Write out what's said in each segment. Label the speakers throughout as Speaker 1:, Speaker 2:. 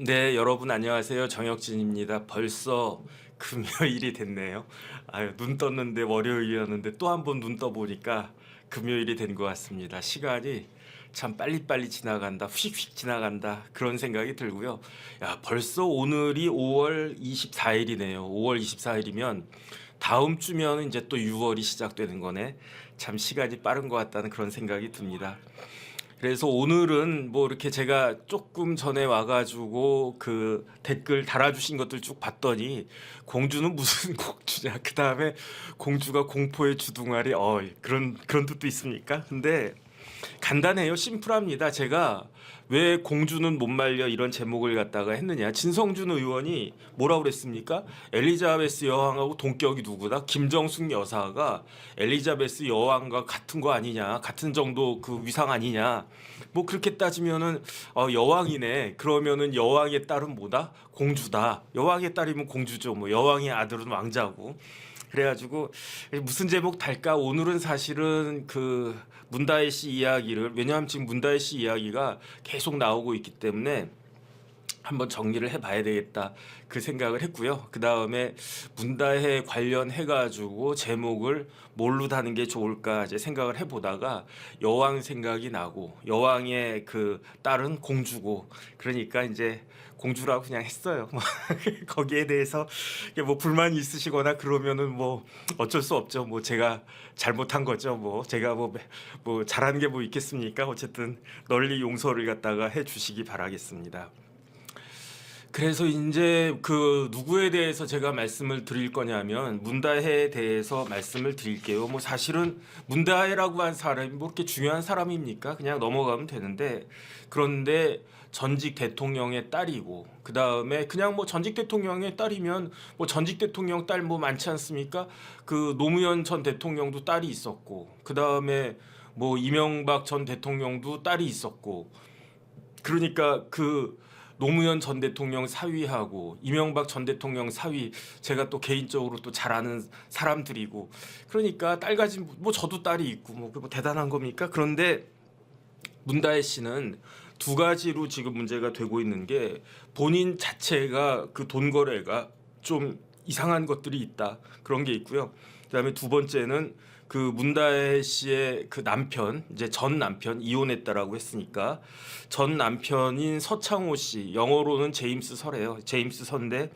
Speaker 1: 네, 여러분 안녕하세요. 정혁진입니다. 벌써 금요일이 됐네요. 아유, 눈 떴는데 월요일이었는데 또 한 번 눈 떠보니까 금요일이 된 것 같습니다. 시간이 참 빨리빨리 지나간다, 휙휙 지나간다 그런 생각이 들고요. 야, 벌써 오늘이 5월 24일이네요. 5월 24일이면 다음 주면 이제 또 6월이 시작되는 거네. 참 시간이 빠른 것 같다는 그런 생각이 듭니다. 그래서 오늘은 뭐 이렇게 제가 조금 전에 와가지고 그 댓글 달아주신 것들 쭉 봤더니 공주는 무슨 공주냐, 그 다음에 공주가 공포의 주둥아리, 그런 뜻도 있습니까? 근데 간단해요. 심플합니다. 제가 왜 공주는 못 말려 이런 제목을 갖다가 했느냐. 진성준 의원이 뭐라고 그랬습니까? 엘리자베스 여왕하고 동격이 누구다? 김정숙 여사가 엘리자베스 여왕과 같은 거 아니냐. 같은 정도 그 위상 아니냐. 뭐 그렇게 따지면은 여왕이네. 그러면은 여왕의 딸은 뭐다? 공주다. 여왕의 딸이면 공주죠. 뭐 여왕의 아들은 왕자고. 그래가지고 무슨 제목 달까? 오늘은 사실은 그 문다혜 씨 이야기를, 왜냐하면 지금 문다혜 씨 이야기가 계속 나오고 있기 때문에 한번 정리를 해봐야 되겠다 그 생각을 했고요. 그 다음에 문다혜 관련해 가지고 제목을 뭘로 다는 게 좋을까 이제 생각을 해보다가 여왕 생각이 나고, 여왕의 그 딸은 공주고, 그러니까 이제 공주라고 그냥 했어요. 거기에 대해서 뭐 불만이 있으시거나 그러면은 뭐 어쩔 수 없죠. 뭐 제가 잘못한 거죠. 뭐 제가 뭐 잘하는 게 뭐 있겠습니까? 어쨌든 널리 용서를 갖다가 해주시기 바라겠습니다. 그래서 이제 그 누구에 대해서 제가 말씀을 드릴 거냐면 문다혜에 대해서 말씀을 드릴게요. 뭐 사실은 문다혜라고 한 사람이 뭐 그렇게 중요한 사람입니까? 그냥 넘어가면 되는데, 그런데 전직 대통령의 딸이고, 그 다음에 그냥 뭐 전직 대통령의 딸이면 뭐 전직 대통령 딸 뭐 많지 않습니까? 그 노무현 전 대통령도 딸이 있었고, 그 다음에 뭐 이명박 전 대통령도 딸이 있었고, 그러니까 그 노무현 전 대통령 사위하고 이명박 전 대통령 사위, 제가 또 개인적으로 또 잘 아는 사람들이고, 그러니까 딸 가진, 뭐 저도 딸이 있고 뭐 대단한 겁니까? 그런데 문다혜 씨는 두 가지로 지금 문제가 되고 있는 게, 본인 자체가 그 돈 거래가 좀 이상한 것들이 있다, 그런 게 있고요. 그다음에 두 번째는 그 문다혜 씨의 그 남편, 이제 전 남편, 이혼했다라고 했으니까 전 남편인 서창호 씨, 영어로는 제임스 서래요. 제임스 서인데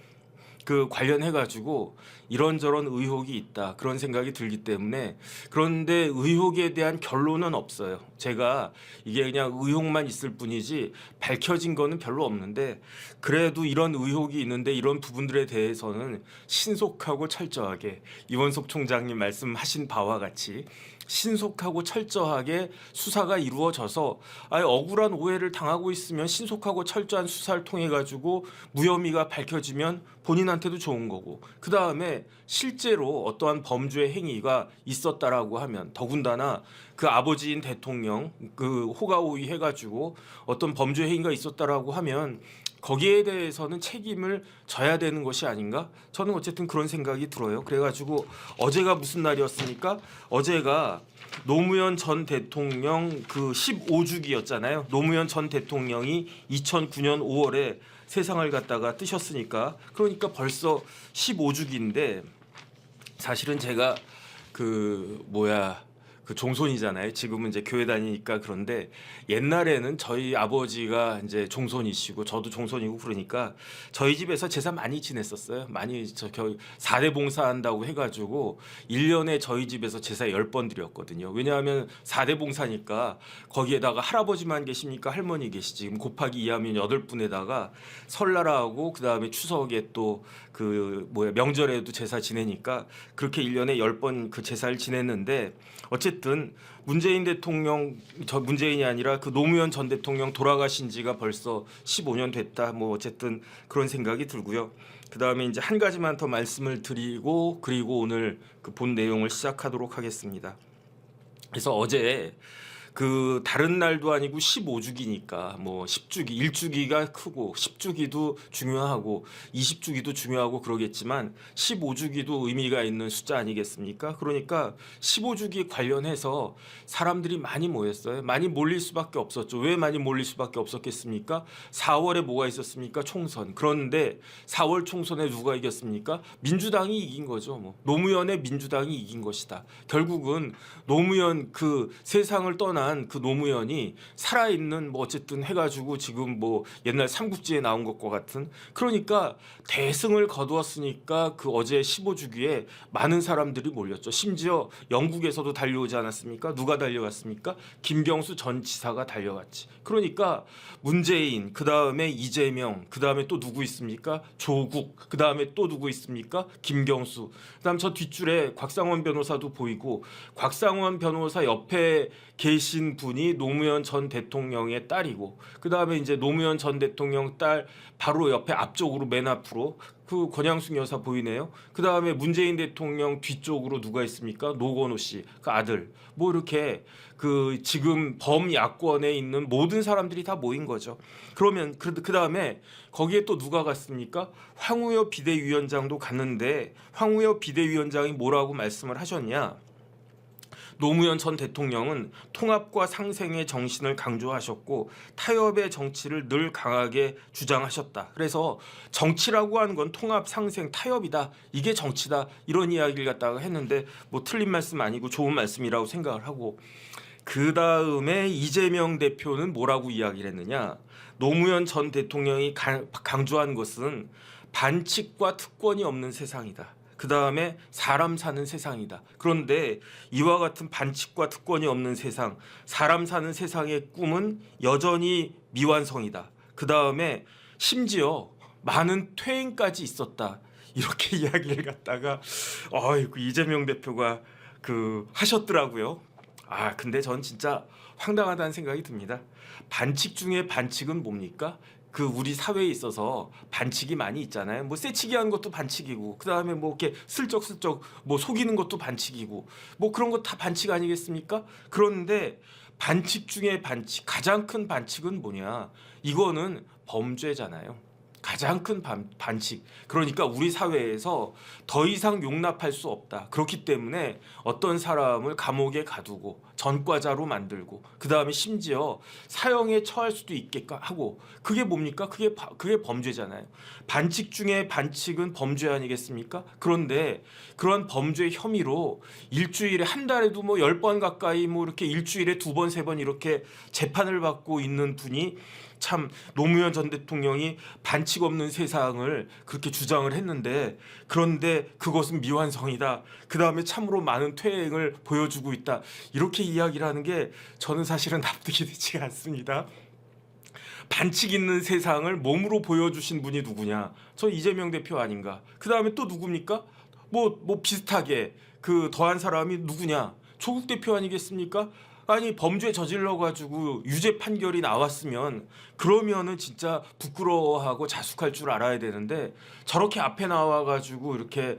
Speaker 1: 그 관련해 가지고 이런저런 의혹이 있다, 그런 생각이 들기 때문에. 그런데 의혹에 대한 결론은 없어요. 제가 이게 그냥 의혹만 있을 뿐이지 밝혀진 거는 별로 없는데, 그래도 이런 의혹이 있는데 이런 부분들에 대해서는 신속하고 철저하게, 이원석 총장님 말씀하신 바와 같이 신속하고 철저하게 수사가 이루어져서, 아예 억울한 오해를 당하고 있으면 신속하고 철저한 수사를 통해 가지고 무혐의가 밝혀지면 본인한테도 좋은 거고, 그 다음에 실제로 어떠한 범죄 행위가 있었다라고 하면, 더군다나 그 아버지인 대통령 그 호가호위 해가지고 어떤 범죄 행위가 있었다라고 하면 거기에 대해서는 책임을 져야 되는 것이 아닌가? 저는 어쨌든 그런 생각이 들어요. 그래가지고 어제가 무슨 날이었습니까? 어제가 노무현 전 대통령 그 15주기였잖아요. 노무현 전 대통령이 2009년 5월에 세상을 갖다가 뜨셨으니까, 그러니까 벌써 15주기인데, 사실은 제가 그 종손이잖아요. 지금은 이제 교회 다니니까. 그런데 옛날에는 저희 아버지가 이제 종손이시고 저도 종손이고, 그러니까 저희 집에서 제사 많이 지냈었어요. 많이, 저 4대 봉사한다고 해가지고 1년에 저희 집에서 제사 10번 드렸거든요. 왜냐하면 4대 봉사니까 거기에다가 할아버지만 계십니까? 할머니 계시지? 곱하기 2하면 8분에다가 설날하고 그 다음에 추석에 또 명절에도 제사 지내니까 그렇게 1년에 10번 그 제사를 지냈는데, 어쨌든 문재인 대통령, 저 문재인이 아니라 그 노무현 전 대통령 돌아가신 지가 벌써 15년 됐다. 뭐 어쨌든 그런 생각이 들고요. 그 다음에 이제 한 가지만 더 말씀을 드리고, 그리고 오늘 그 본 내용을 시작하도록 하겠습니다. 그래서 어제 그 다른 날도 아니고 15주기니까 뭐 10주기, 1주기가 크고 10주기도 중요하고 20주기도 중요하고 그러겠지만 15주기도 의미가 있는 숫자 아니겠습니까? 그러니까 15주기 관련해서 사람들이 많이 모였어요. 많이 몰릴 수밖에 없었죠. 왜 많이 몰릴 수밖에 없었겠습니까? 4월에 뭐가 있었습니까? 총선. 그런데 4월 총선에 누가 이겼습니까? 민주당이 이긴 거죠. 뭐 노무현의 민주당이 이긴 것이다. 결국은 노무현 그 세상을 떠난 그 노무현이 살아있는 뭐 어쨌든 해가지고 지금 뭐 옛날 삼국지에 나온 것과 같은 그러니까 대승을 거두었으니까 그 어제 15주기에 많은 사람들이 몰렸죠. 심지어 영국에서도 달려오지 않았습니까? 누가 달려갔습니까? 김경수 전 지사가 달려갔지. 그러니까 문재인, 그 다음에 이재명, 그 다음에 또 누구 있습니까? 조국, 그 다음에 또 누구 있습니까? 김경수. 그다음 저 뒷줄에 곽상원 변호사도 보이고 곽상원 변호사 옆에 계신 분이 노무현 전 대통령의 딸이고 그 다음에 이제 노무현 전 대통령 딸 바로 옆에 앞쪽으로 맨 앞으로 그 권양숙 여사 보이네요. 그 다음에 문재인 대통령 뒤쪽으로 누가 있습니까? 노건호 씨, 그 아들. 뭐 이렇게 그 지금 범야권에 있는 모든 사람들이 다 모인 거죠. 그러면 그 다음에 거기에 또 누가 갔습니까? 황우여 비대위원장도 갔는데 황우여 비대위원장이 뭐라고 말씀을 하셨냐? 노무현 전 대통령은 통합과 상생의 정신을 강조하셨고 타협의 정치를 늘 강하게 주장하셨다. 그래서 정치라고 하는 건 통합, 상생, 타협이다. 이게 정치다. 이런 이야기를 갖다가 했는데 뭐 틀린 말씀 아니고 좋은 말씀이라고 생각을 하고 그 다음에 이재명 대표는 뭐라고 이야기를 했느냐. 노무현 전 대통령이 강조한 것은 반칙과 특권이 없는 세상이다. 그 다음에 사람 사는 세상이다. 그런데 이와 같은 반칙과 특권이 없는 세상, 사람 사는 세상의 꿈은 여전히 미완성이다. 그 다음에 심지어 많은 퇴행까지 있었다. 이렇게 이야기를 갖다가 이재명 대표가 하셨더라고요. 근데 전 진짜 황당하다는 생각이 듭니다. 반칙 중에 반칙은 뭡니까? 우리 사회에 있어서 반칙이 많이 있잖아요. 뭐 쎄치기 하는 것도 반칙이고, 그 다음에 뭐 이렇게 슬쩍슬쩍 뭐 속이는 것도 반칙이고, 뭐 그런 거 다 반칙 아니겠습니까? 그런데 반칙 중에 반칙, 가장 큰 반칙은 뭐냐? 이거는 범죄잖아요. 가장 큰 반칙. 그러니까 우리 사회에서 더 이상 용납할 수 없다. 그렇기 때문에 어떤 사람을 감옥에 가두고 전과자로 만들고 그 다음에 심지어 사형에 처할 수도 있게끔 하고 그게 뭡니까? 그게 범죄잖아요. 반칙 중에 반칙은 범죄 아니겠습니까? 그런데 그런 범죄 혐의로 일주일에 한 달에도 뭐 10번 가까이 뭐 이렇게 일주일에 2번, 3번 이렇게 재판을 받고 있는 분이 참 노무현 전 대통령이 반칙 없는 세상을 그렇게 주장을 했는데 그런데 그것은 미완성이다. 그 다음에 참으로 많은 퇴행을 보여주고 있다. 이렇게 이야기를 하는 게 저는 사실은 납득이 되지가 않습니다. 반칙 있는 세상을 몸으로 보여주신 분이 누구냐? 저 이재명 대표 아닌가? 그 다음에 또 누굽니까? 뭐 비슷하게 더한 사람이 누구냐? 조국 대표 아니겠습니까? 아니 범죄 저질러 가지고 유죄 판결이 나왔으면 그러면은 진짜 부끄러워하고 자숙할 줄 알아야 되는데 저렇게 앞에 나와 가지고 이렇게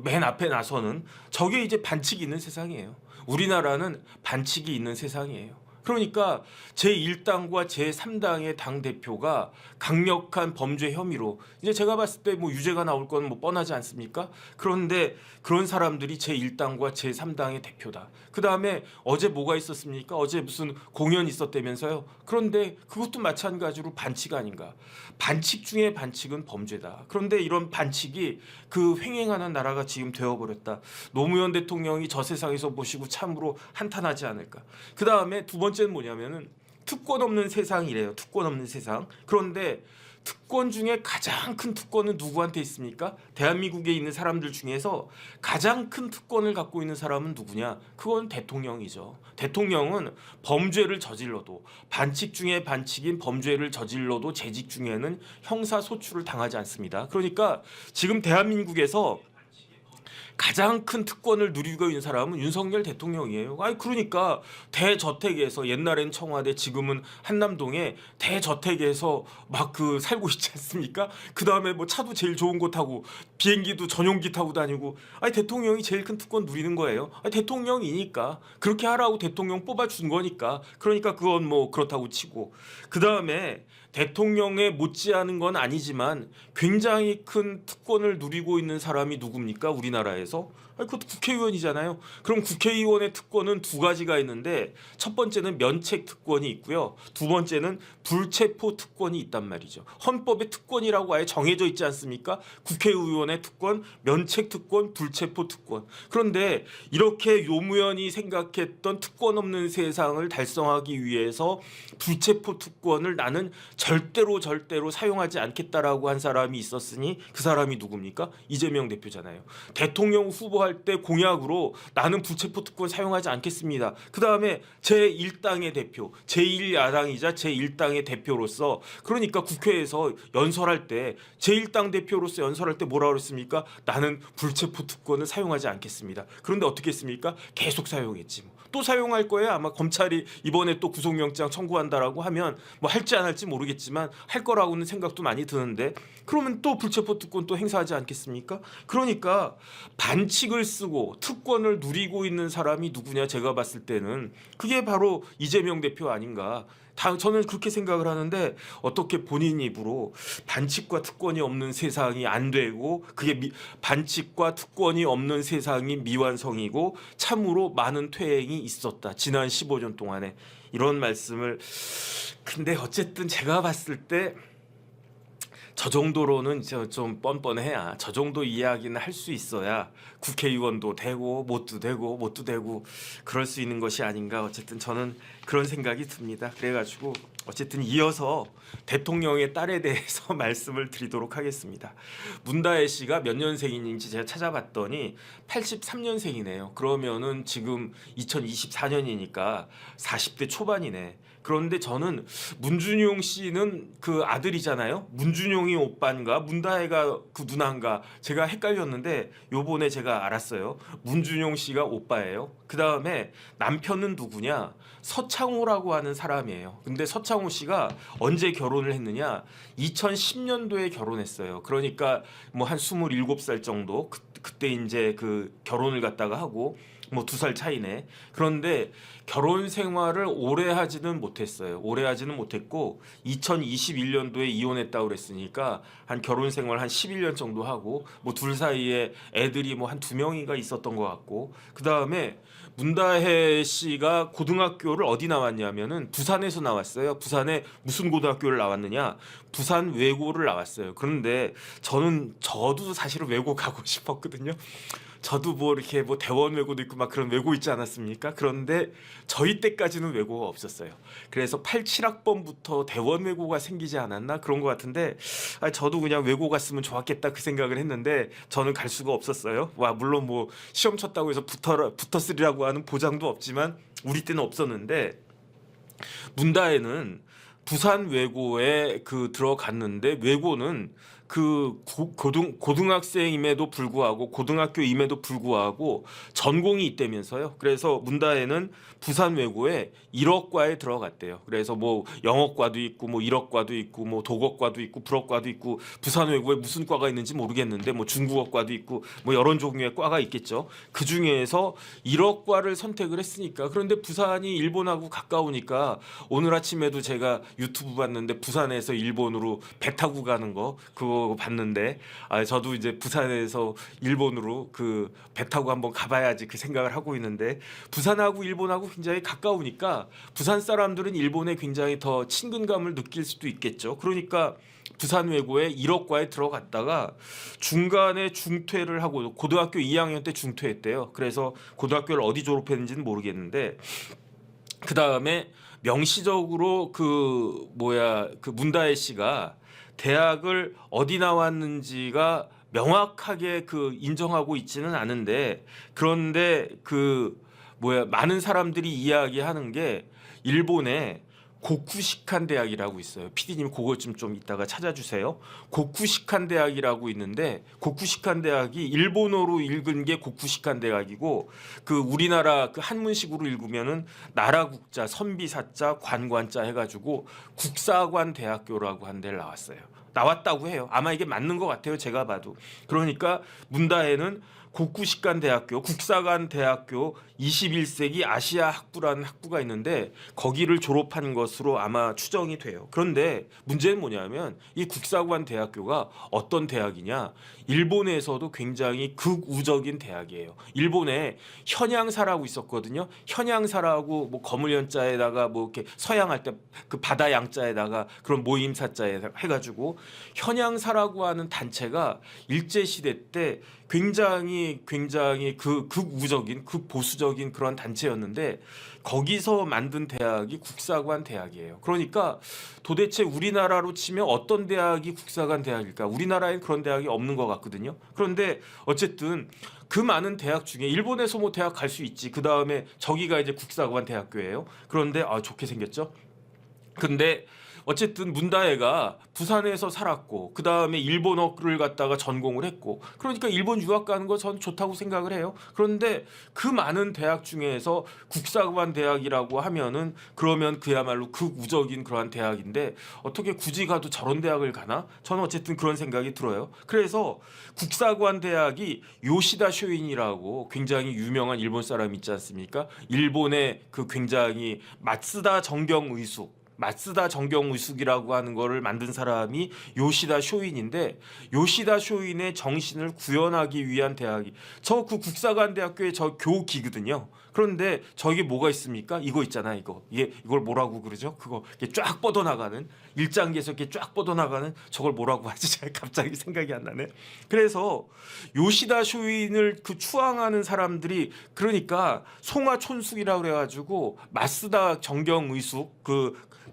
Speaker 1: 맨 앞에 나서는 저게 이제 반칙이 있는 세상이에요. 우리나라는 반칙이 있는 세상이에요. 그러니까 제1당과 제3당의 당대표가 강력한 범죄 혐의로 이제 제가 봤을 때 뭐 유죄가 나올 건 뭐 뻔하지 않습니까? 그런데 그런 사람들이 제1당과 제3당의 대표다. 그다음에 어제 뭐가 있었습니까? 어제 무슨 공연 있었다면서요? 그런데 그것도 마찬가지로 반칙 아닌가? 반칙 중에 반칙은 범죄다. 그런데 이런 반칙이 횡행하는 나라가 지금 되어버렸다. 노무현 대통령이 저 세상에서 보시고 참으로 한탄하지 않을까. 그다음에 두 번째는 뭐냐면은 특권 없는 세상이래요. 특권 없는 세상. 그런데 특권 중에 가장 큰 특권은 누구한테 있습니까? 대한민국에 있는 사람들 중에서 가장 큰 특권을 갖고 있는 사람은 누구냐? 그건 대통령이죠. 대통령은 범죄를 저질러도 반칙 중에 반칙인 범죄를 저질러도 재직 중에는 형사소출을 당하지 않습니다. 그러니까 지금 대한민국에서 가장 큰 특권을 누리고 있는 사람은 윤석열 대통령이에요. 아니 그러니까 대저택에서 옛날엔 청와대 지금은 한남동에 대저택에서 막 그 살고 있지 않습니까? 그 다음에 뭐 차도 제일 좋은 거 타고 비행기도 전용기 타고 다니고 아니 대통령이 제일 큰 특권 누리는 거예요. 아니 대통령이니까 그렇게 하라고 대통령 뽑아준 거니까 그러니까 그건 뭐 그렇다고 치고 그 다음에 대통령에 못지않은 건 아니지만 굉장히 큰 특권을 누리고 있는 사람이 누굽니까? 우리나라에서? 아니, 그것도 국회의원이잖아요. 그럼 국회의원의 특권은 두 가지가 있는데 첫 번째는 면책 특권이 있고요. 두 번째는 불체포 특권이 있단 말이죠. 헌법에 특권이라고 아예 정해져 있지 않습니까? 국회의원의 특권, 면책 특권, 불체포 특권. 그런데 이렇게 노무현이 생각했던 특권 없는 세상을 달성하기 위해서 불체포 특권을 나는 절대로 사용하지 않겠다라고 한 사람이 있었으니 그 사람이 누굽니까? 이재명 대표잖아요. 대통령 후보할 때 공약으로 나는 불체포 특권 사용하지 않겠습니다. 그 다음에 제1당의 대표, 제1야당이자 제1당의 대표로서 그러니까 국회에서 연설할 때 제1당 대표로서 연설할 때 뭐라고 그랬습니까? 나는 불체포 특권을 사용하지 않겠습니다. 그런데 어떻게 했습니까? 계속 사용했지 뭐. 또 사용할 거예요. 아마 검찰이 이번에 또 구속영장 청구한다라고 하면 뭐 할지 안 할지 모르겠지만 할 거라고는 생각도 많이 드는데 그러면 또 불체포 특권 또 행사하지 않겠습니까? 그러니까 반칙을 쓰고 특권을 누리고 있는 사람이 누구냐 제가 봤을 때는 그게 바로 이재명 대표 아닌가. 저는 그렇게 생각을 하는데 어떻게 본인 입으로 반칙과 특권이 없는 세상이 안 되고 그게 반칙과 특권이 없는 세상이 미완성이고 참으로 많은 퇴행이 있었다. 지난 15년 동안에 이런 말씀을 근데 어쨌든 제가 봤을 때 저 정도로는 좀 뻔뻔해야 저 정도 이야기는 할 수 있어야 국회의원도 되고 못도 되고 그럴 수 있는 것이 아닌가 어쨌든 저는 그런 생각이 듭니다. 그래가지고 어쨌든 이어서 대통령의 딸에 대해서 말씀을 드리도록 하겠습니다. 문다혜 씨가 몇 년생인지 제가 찾아봤더니 83년생이네요. 그러면은 지금 2024년이니까 40대 초반이네. 그런데 저는 문준용 씨는 그 아들이잖아요. 문준용이 오빠인가 문다혜가 그 누나인가 제가 헷갈렸는데 요번에 제가 알았어요. 문준용 씨가 오빠예요. 그 다음에 남편은 누구냐? 서창호라고 하는 사람이에요. 근데 서창호 씨가 언제 결혼을 했느냐? 2010년도에 결혼했어요. 그러니까 뭐 한 27살 정도 그때 이제 그 결혼을 갖다가 하고 뭐 2살 차이네. 그런데 결혼 생활을 오래 하지는 못했어요. 오래 하지는 못했고 2021년도에 이혼했다고 그랬으니까 한 결혼 생활 한 11년 정도 하고 뭐 둘 사이에 애들이 뭐 한 2명인가 있었던 것 같고 그다음에 문다혜 씨가 고등학교를 어디 나왔냐면은 부산에서 나왔어요. 부산에 무슨 고등학교를 나왔느냐? 부산 외고를 나왔어요. 그런데 저도 사실은 외고 가고 싶었거든요. 저도 뭐 이렇게 뭐 대원 외고도 있고 막 그런 외고 있지 않았습니까? 그런데 저희 때까지는 외고가 없었어요. 그래서 87학번부터 대원 외고가 생기지 않았나 그런 것 같은데 저도 그냥 외고 갔으면 좋았겠다 그 생각을 했는데 저는 갈 수가 없었어요. 와 물론 뭐 시험 쳤다고 해서 붙었으리라고 하는 보장도 없지만 우리 때는 없었는데 문다혜는 부산 외고에 그 들어갔는데 외고는 그 고등학생임에도 불구하고 고등학교임에도 불구하고 전공이 있다면서요. 그래서 문다혜는 부산 외고에 1억과에 들어갔대요. 그래서 뭐 영어과도 있고 뭐 1억과도 있고 뭐 도덕과도 있고 불어과도 있고 부산 외고에 무슨 과가 있는지 모르겠는데 뭐 중국어과도 있고 뭐 여러 종류의 과가 있겠죠. 그 중에서 1억과를 선택을 했으니까 그런데 부산이 일본하고 가까우니까 오늘 아침에도 제가 유튜브 봤는데 부산에서 일본으로 배 타고 가는 거 그거 봤는데 저도 이제 부산에서 일본으로 그 배 타고 한번 가봐야지 그 생각을 하고 있는데 부산하고 일본하고 굉장히 가까우니까 부산 사람들은 일본에 굉장히 더 친근감을 느낄 수도 있겠죠. 그러니까 부산 외고에 1억과에 들어갔다가 중간에 중퇴를 하고 고등학교 2학년 때 중퇴했대요. 그래서 고등학교를 어디 졸업했는지는 모르겠는데 그 다음에 명시적으로 그 문다혜 씨가 대학을 어디 나왔는지가 명확하게 그 인정하고 있지는 않은데 그런데 많은 사람들이 이야기하는 게 일본에 고쿠시칸 대학이라고 있어요. PD님 그거 좀 이따가 찾아주세요. 고쿠시칸 대학이라고 있는데 고쿠시칸 대학이 일본어로 읽은 게 고쿠시칸 대학이고 그 우리나라 그 한문식으로 읽으면은 나라국자, 선비사자, 관관자 해가지고 국사관 대학교라고 한 데를 나왔어요. 나왔다고 해요. 아마 이게 맞는 것 같아요. 제가 봐도. 그러니까 문다에는 고쿠시칸 대학교, 국사관 대학교 21세기 아시아 학부라는 학부가 있는데 거기를 졸업한 것으로 아마 추정이 돼요. 그런데 문제는 뭐냐면 이 국사관 대학교가 어떤 대학이냐? 일본에서도 굉장히 극우적인 대학이에요. 일본에 현양사라고 있었거든요. 현양사라고 뭐 거물 연자에다가 뭐 이렇게 서양할 때 그 바다 양자에다가 그런 모임사자에 해가지고 현양사라고 하는 단체가 일제 시대 때 굉장히 그 극우적인 극보수적인 그런 단체였는데 거기서 만든 대학이 국사관 대학이에요. 그러니까 도대체 우리나라로 치면 어떤 대학이 국사관 대학일까? 우리나라엔 그런 대학이 없는 것 같거든요. 그런데 어쨌든 그 많은 대학 중에 일본에서 뭐 대학 갈 수 있지. 그 다음에 저기가 이제 국사관 대학교예요. 그런데 좋게 생겼죠. 근데 어쨌든 문다혜가 부산에서 살았고 그 다음에 일본어를 갖다가 전공을 했고 그러니까 일본 유학 가는 거 전 좋다고 생각을 해요. 그런데 그 많은 대학 중에서 국사관 대학이라고 하면은 그러면 그야말로 극우적인 그러한 대학인데 어떻게 굳이 가도 저런 대학을 가나? 저는 어쨌든 그런 생각이 들어요. 그래서 국사관 대학이 요시다 쇼인이라고 굉장히 유명한 일본 사람 있지 않습니까? 일본의 그 굉장히 마츠다 정경의숙이라고 하는 거를 만든 사람이 요시다 쇼인인데 요시다 쇼인의 정신을 구현하기 위한 대학이 저 그 국사관 대학교의 저 교기거든요. 그런데 저기 뭐가 있습니까? 이거 있잖아 이걸 뭐라고 그러죠? 그거 이렇게 쫙 뻗어나가는 일장기에서 이렇게 쫙 뻗어나가는 저걸 뭐라고 하지? 잘 갑자기 생각이 안 나네. 그래서 요시다 쇼인을 그 추앙하는 사람들이 그러니까 송화촌숙이라고 그래가지고 마쓰다 정경의숙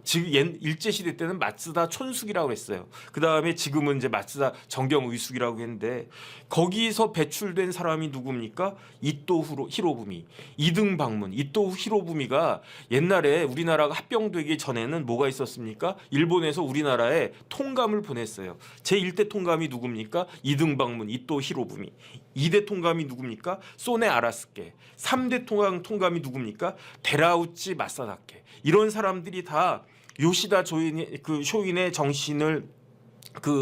Speaker 1: 지금 일제 시대 때는 마쓰다 촌숙이라고 했어요. 그 다음에 지금은 이제 마쓰다 정경의숙이라고 했는데 거기서 배출된 사람이 누굽니까? 이토 히로부미, 이등방문. 이토 히로부미가 옛날에 우리나라가 합병되기 전에는 뭐가 있었습니까? 일본에서 우리나라에 통감을 보냈어요. 제1대 통감이 누굽니까? 이등방문, 이토 히로부미. 2대 통감이 누굽니까? 소네 아라스케. 3대 통감이 누굽니까? 데라우치 마사다케. 이런 사람들이 다 요시다 쇼인의 정신을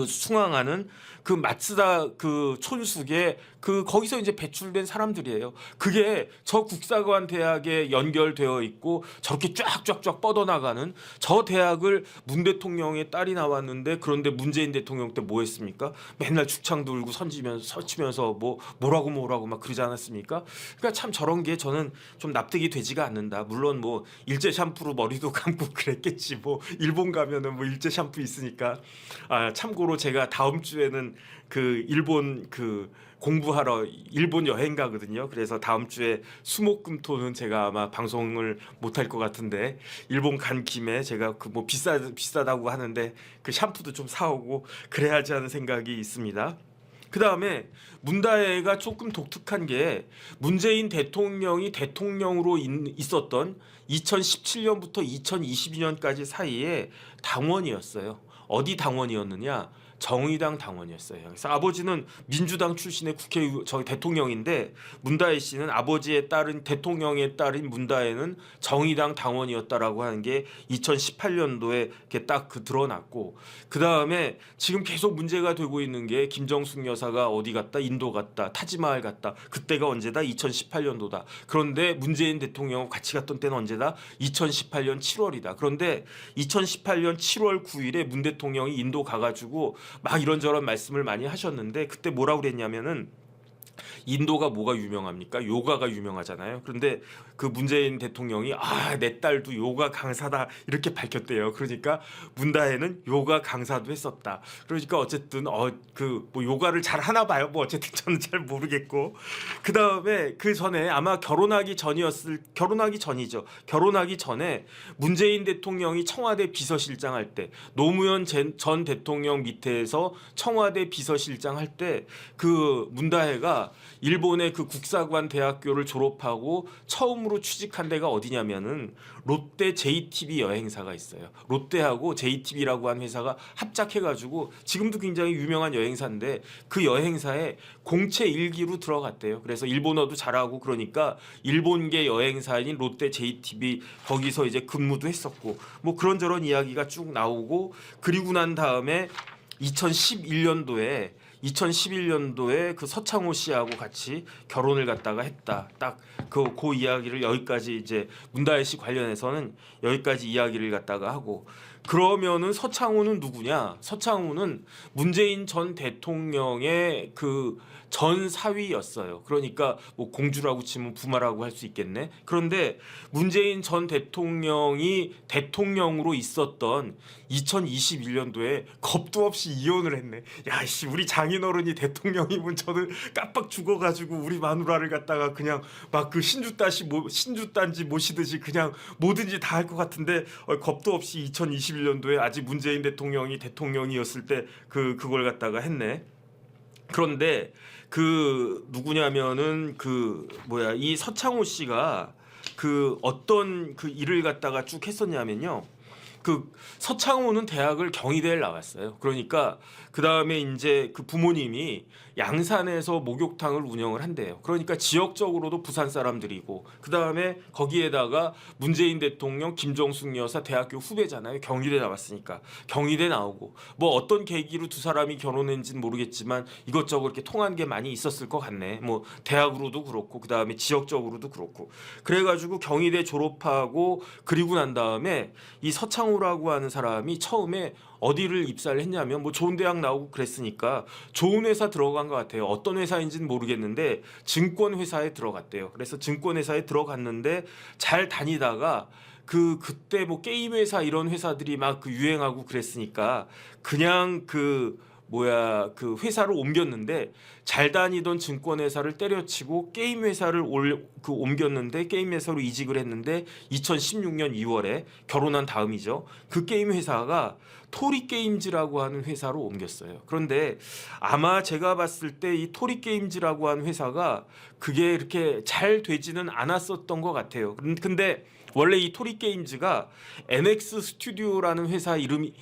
Speaker 1: 숭앙하는 그 마츠다 촌숙의 거기서 이제 배출된 사람들이에요. 그게 저 국사관 대학에 연결되어 있고 저렇게 쫙쫙쫙 뻗어나가는 저 대학을 문 대통령의 딸이 나왔는데 그런데 문재인 대통령 때 뭐 했습니까? 맨날 축창 들고 서치면서 뭐라고 막 그러지 않았습니까? 그러니까 참 저런 게 저는 좀 납득이 되지가 않는다. 물론 뭐 일제 샴푸로 머리도 감고 그랬겠지. 뭐 일본 가면은 뭐 일제 샴푸 있으니까. 참고로 제가 다음 주에는 일본 공부하러 일본 여행 가거든요. 그래서 다음 주에 수목금토는 제가 아마 방송을 못할 것 같은데 일본 간 김에 제가 뭐 비싸다고 하는데 그 샴푸도 좀 사오고 그래야지 하는 생각이 있습니다. 그 다음에 문다혜가 조금 독특한 게 문재인 대통령이 대통령으로 있었던 2017년부터 2022년까지 사이에 당원이었어요. 어디 당원이었느냐? 정의당 당원이었어요. 그래서 아버지는 민주당 출신의 대통령인데 문다혜 씨는 아버지의 딸은 대통령의 딸인 문다혜는 정의당 당원이었다라고 하는 게 2018년도에 이렇게 딱 드러났고 그 다음에 지금 계속 문제가 되고 있는 게 김정숙 여사가 어디 갔다? 인도 갔다? 타지마할 갔다? 그때가 언제다? 2018년도다. 그런데 문재인 대통령 같이 갔던 때는 언제다? 2018년 7월이다. 그런데 2018년 7월 9일에 문 대통령이 인도 가가지고 막 이런저런 말씀을 많이 하셨는데 그때 뭐라고 그랬냐면은 인도가 뭐가 유명합니까? 요가가 유명하잖아요. 그런데 그 문재인 대통령이 내 딸도 요가 강사다 이렇게 밝혔대요. 그러니까 문다혜는 요가 강사도 했었다. 그러니까 어쨌든 뭐 요가를 잘 하나 봐요. 뭐 어쨌든 저는 잘 모르겠고 그 다음에 그 전에 아마 결혼하기 전이죠. 결혼하기 전에 문재인 대통령이 청와대 비서실장 할 때 노무현 전 대통령 밑에서 청와대 비서실장 할 때 그 문다혜가 서창호가 일본의 그 국사관 대학교를 졸업하고 처음으로 취직한 데가 어디냐면은 롯데 JTB 여행사가 있어요. 롯데하고 JTB라고 한 회사가 합작해가지고 지금도 굉장히 유명한 여행사인데 그 여행사에 공채 1기로 들어갔대요. 그래서 일본어도 잘하고 그러니까 일본계 여행사인 롯데 JTB 거기서 이제 근무도 했었고 뭐 그런저런 이야기가 쭉 나오고 그리고 난 다음에 2011년도에 그 서창호 씨하고 같이 결혼을 갖다가 했다. 딱 그 이야기를 여기까지 이제 문다혜 씨 관련해서는 여기까지 이야기를 갖다가 하고 그러면은 서창호는 누구냐? 서창호는 문재인 전 대통령의 그 전 사위였어요. 그러니까 뭐 공주라고 치면 부마라고 할 수 있겠네. 그런데 문재인 전 대통령이 대통령으로 있었던 2021년도에 겁도 없이 이혼을 했네. 야씨 우리 장인어른이 대통령이면 저는 깜빡 죽어가지고 우리 마누라를 갖다가 그냥 막 그 신주단지 모시듯이 그냥 뭐든지 다 할 것 같은데 겁도 없이 2021년도에 아직 문재인 대통령이 대통령이었을 때 그걸 갖다가 했네. 그런데 그 누구냐면은 이 서창호 씨가 그 어떤 그 일을 갖다가 쭉 했었냐면요. 그 서창호는 대학을 경희대를 나왔어요. 그러니까 그 다음에 이제 그 부모님이 양산에서 목욕탕을 운영을 한대요. 그러니까 지역적으로도 부산 사람들이고 그 다음에 거기에다가 문재인 대통령 김정숙 여사 대학교 후배잖아요. 경희대 나왔으니까 경희대 나오고 뭐 어떤 계기로 두 사람이 결혼했는지는 모르겠지만 이것저것 이렇게 통한 게 많이 있었을 것 같네. 뭐 대학으로도 그렇고 그 다음에 지역적으로도 그렇고 그래가지고 경희대 졸업하고 그리고 난 다음에 이 서창호라고 하는 사람이 처음에 어디를 입사를 했냐면 뭐 좋은 대학 나오고 그랬으니까 좋은 회사 들어간 것 같아요. 어떤 회사인지는 모르겠는데 증권회사에 들어갔대요. 그래서 증권회사에 들어갔는데 잘 다니다가 그때 뭐 게임 회사 이런 회사들이 막 그 유행하고 그랬으니까 그냥 그 회사를 옮겼는데 잘 다니던 증권회사를 때려치고 게임 회사를 옮겼는데 게임 회사로 이직을 했는데 2016년 2월에 결혼한 다음이죠. 그 게임 회사가 토리게임즈라고 하는 회사로 옮겼어요. 그런데 아마 제가 봤을 때 이 토리게임즈라고 하는 회사가 그게 이렇게 잘 되지는 않았었던 것 같아요. 근데 원래 이 토리게임즈가 NX 스튜디오라는 회사 이름이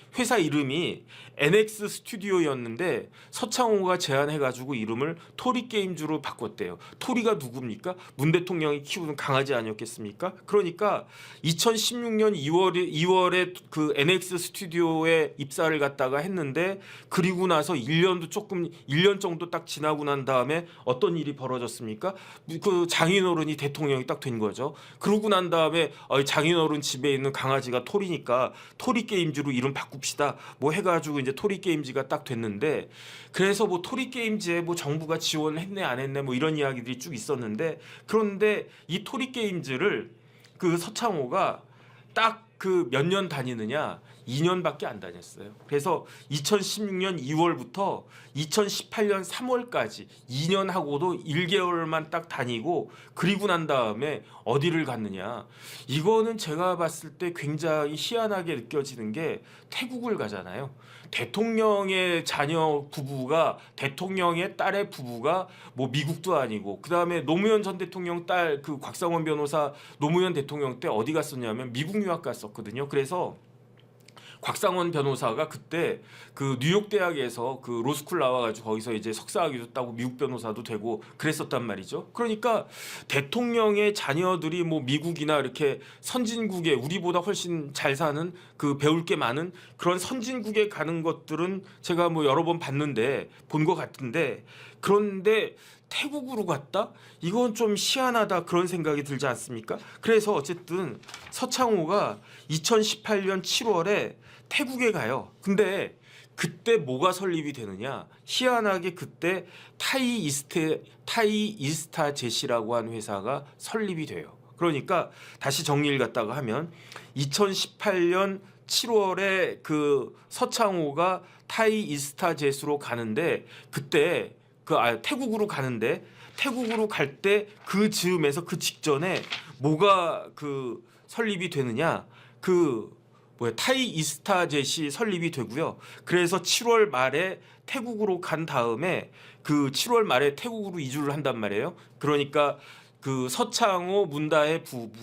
Speaker 1: NX 스튜디오였는데 서창호가 제안해가지고 이름을 토리게임즈로 바꿨대요. 토리가 누굽니까? 문 대통령이 키우는 강아지 아니었겠습니까? 그러니까 2016년 2월에 그 NX 스튜디오에 입사를 갖다가 했는데 그리고 나서 1년 정도 딱 지나고 난 다음에 어떤 일이 벌어졌습니까? 그 장인어른이 대통령이 딱 된 거죠. 그러고 난 다음에 장인어른 집에 있는 강아지가 토리니까 토리게임즈로 이름 바꿉시다. 뭐 해가지고 이제 토리게임즈가 딱 됐는데 그래서 뭐 토리게임즈에 뭐 정부가 지원을 했네 안 했네 뭐 이런 이야기들이 쭉 있었는데 그런데 이 토리게임즈를 그 서창호가 딱 그 몇 년 다니느냐 2년밖에 안 다녔어요. 그래서 2016년 2월부터 2018년 3월까지 2년 하고도 1개월만 딱 다니고 그리고 난 다음에 어디를 갔느냐. 이거는 제가 봤을 때 굉장히 희한하게 느껴지는 게 태국을 가잖아요. 대통령의 자녀 부부가 대통령의 딸의 부부가 뭐 미국도 아니고 그다음에 노무현 전 대통령 딸 그 곽상원 변호사 노무현 대통령 때 어디 갔었냐면 미국 유학 갔었거든요. 그래서 곽상원 변호사가 그때 그 뉴욕 대학에서 그 로스쿨 나와가지고 거기서 이제 석사학위도 따고 미국 변호사도 되고 그랬었단 말이죠. 그러니까 대통령의 자녀들이 뭐 미국이나 이렇게 선진국에 우리보다 훨씬 잘 사는 그 배울 게 많은 그런 선진국에 가는 것들은 제가 뭐 여러 번 봤는데 본 것 같은데 그런데 태국으로 갔다? 이건 좀 희한하다 그런 생각이 들지 않습니까? 그래서 어쨌든 서창호가 2018년 7월에 태국에 가요. 근데 그때 뭐가 설립이 되느냐? 희한하게 그때 타이 이스타 제시라고 하는 회사가 설립이 돼요. 그러니까 다시 정리를 갖다가 하면 2018년 7월에 그 서창호가 타이 이스타 제스로 가는데 그때 태국으로 가는데 태국으로 갈 때 그 즈음에서 그 직전에 뭐가 그 설립이 되느냐 그 타이 이스타젯이 설립이 되고요. 그래서 7월 말에 태국으로 간 다음에 그 7월 말에 태국으로 이주를 한단 말이에요. 그러니까 그 서창호 문다혜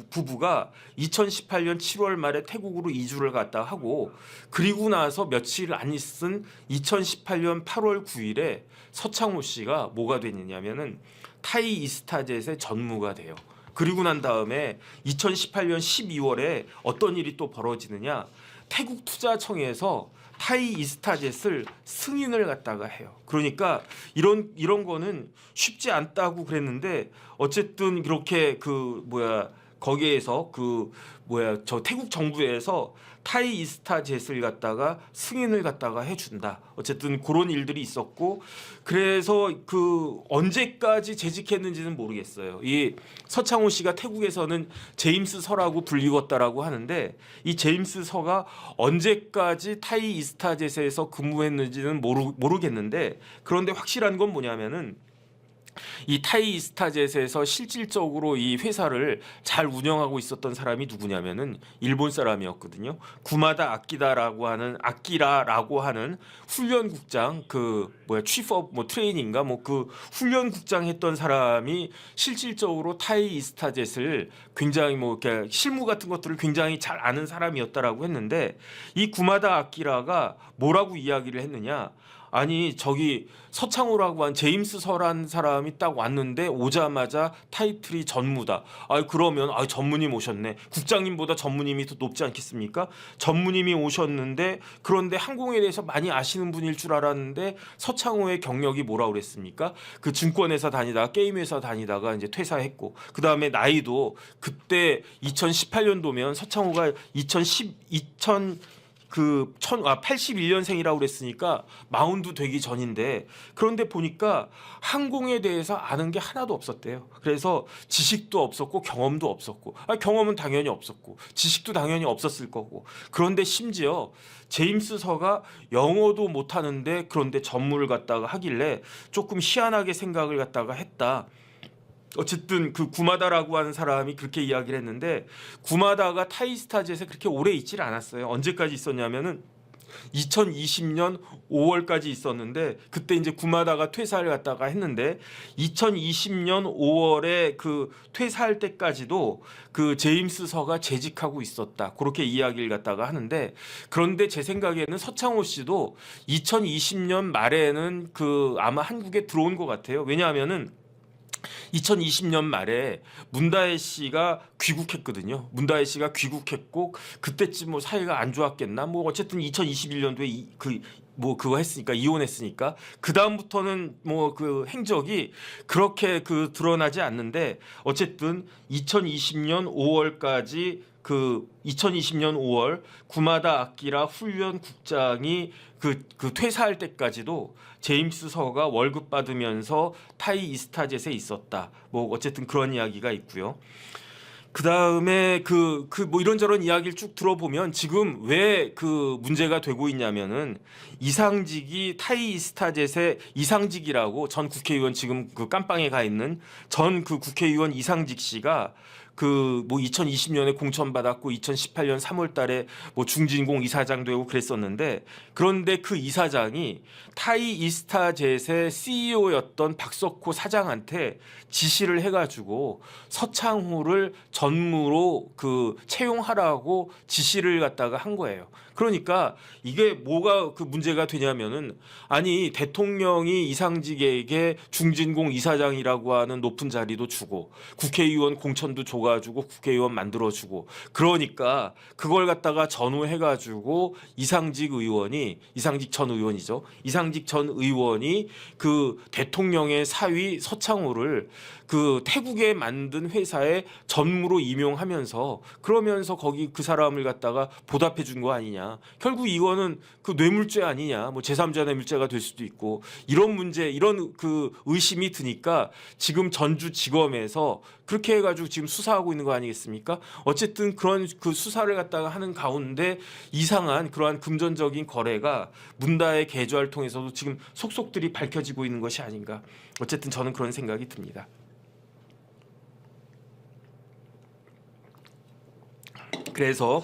Speaker 1: 부부가 2018년 7월 말에 태국으로 이주를 갔다 하고, 그리고 나서 며칠 안 있은 2018년 8월 9일에 서창호 씨가 뭐가 됐느냐면은 타이 이스타젯의 전무가 돼요. 그리고 난 다음에 2018년 12월에 어떤 일이 또 벌어지느냐, 태국 투자청에서 타이 이스타젯을 승인을 갖다가 해요. 그러니까 이런 거는 쉽지 않다고 그랬는데, 어쨌든 이렇게 거기에서 저 태국 정부에서 타이 이스타젯을 갖다가 승인을 갖다가 해준다. 어쨌든 그런 일들이 있었고, 그래서 언제까지 재직했는지는 모르겠어요. 이 서창호 씨가 태국에서는 제임스 서라고 불리웠다라고 하는데, 이 제임스 서가 언제까지 타이 이스타젯에서 근무했는지는 모르겠는데, 그런데 확실한 건 뭐냐면은 이 타이 이스타젯에서 실질적으로 이 회사를 잘 운영하고 있었던 사람이 누구냐면은 일본 사람이었거든요. 구마다 아키라라고 하는 훈련국장, 치프 오브 트레이닝가 그 훈련국장 했던 사람이 실질적으로 타이 이스타젯을 굉장히 이렇게 실무 같은 것들을 굉장히 잘 아는 사람이었다라고 했는데, 이 구마다 아키라가 뭐라고 이야기를 했느냐? 아니, 저기 서창호라고 한 제임스 서란 사람이 딱 왔는데 오자마자 타이틀이 전무다. 그러면 전무님 오셨네. 국장님보다 전무님이 더 높지 않겠습니까? 전무님이 오셨는데, 그런데 항공에 대해서 많이 아시는 분일 줄 알았는데 서창호의 경력이 뭐라고 그랬습니까? 그 증권회사 다니다가 게임회사 다니다가 이제 퇴사했고, 그다음에 나이도 그때 2018년도면 서창호가 81년생이라고 그랬으니까 마흔도 되기 전인데, 그런데 보니까 항공에 대해서 아는 게 하나도 없었대요. 그래서 지식도 없었고 경험도 없었고, 경험은 당연히 없었고 지식도 당연히 없었을 거고, 그런데 심지어 제임스 서가 영어도 못하는데 그런데 전무를 갖다가 하길래 조금 희한하게 생각을 갖다가 했다. 어쨌든 그 구마다라고 하는 사람이 그렇게 이야기를 했는데, 구마다가 타이스타젯에 그렇게 오래 있질 않았어요. 언제까지 있었냐면은 2020년 5월까지 있었는데, 그때 이제 구마다가 퇴사를 갖다가 했는데, 2020년 5월에 퇴사할 때까지도 그 제임스 서가 재직하고 있었다. 그렇게 이야기를 갖다가 하는데, 그런데 제 생각에는 서창호 씨도 2020년 말에는 아마 한국에 들어온 것 같아요. 왜냐하면은 2020년 말에 문다혜 씨가 귀국했거든요. 문다혜 씨가 귀국했고, 그때쯤 사이가 안 좋았겠나? 어쨌든 2021년도에 그거 했으니까, 이혼했으니까 그 다음부터는 행적이 그렇게 드러나지 않는데, 어쨌든 2020년 5월까지 2020년 5월 구마다 아키라 훈련국장이 퇴사할 때까지도 제임스 서가 월급 받으면서 타이 이스타젯에 있었다. 어쨌든 그런 이야기가 있고요. 그 다음에 이런저런 이야기를 쭉 들어보면 지금 왜 문제가 되고 있냐면은, 이상직이 타이 이스타젯의 이상직이라고 전 국회의원, 지금 깜빵에 가 있는 전 국회의원 이상직 씨가 2020년에 공천 받았고 2018년 3월 달에 중진공 이사장 되고 그랬었는데, 그런데 그 이사장이 타이 이스타젯의 CEO였던 박석호 사장한테 지시를 해가지고 서창호를 전무로 채용하라고 지시를 갖다가 한 거예요. 그러니까 이게 뭐가 문제가 되냐면은, 아니, 대통령이 이상직에게 중진공 이사장이라고 하는 높은 자리도 주고 국회의원 공천도 줘가지고 국회의원 만들어주고, 그러니까 그걸 갖다가 전후해가지고 이상직 전 의원이죠. 이상직 전 의원이 대통령의 사위 서창호를 태국에 만든 회사에 전무로 임용하면서, 그러면서 거기 그 사람을 갖다가 보답해 준 거 아니냐. 결국 이거는 뇌물죄 아니냐. 제3자 뇌물죄가 될 수도 있고, 이런 문제, 이런 의심이 드니까 지금 전주지검에서 그렇게 해가지고 지금 수사하고 있는 거 아니겠습니까? 어쨌든 그런 수사를 갖다가 하는 가운데 이상한 그러한 금전적인 거래가 문다의 계좌를 통해서도 지금 속속들이 밝혀지고 있는 것이 아닌가. 어쨌든 저는 그런 생각이 듭니다. 그래서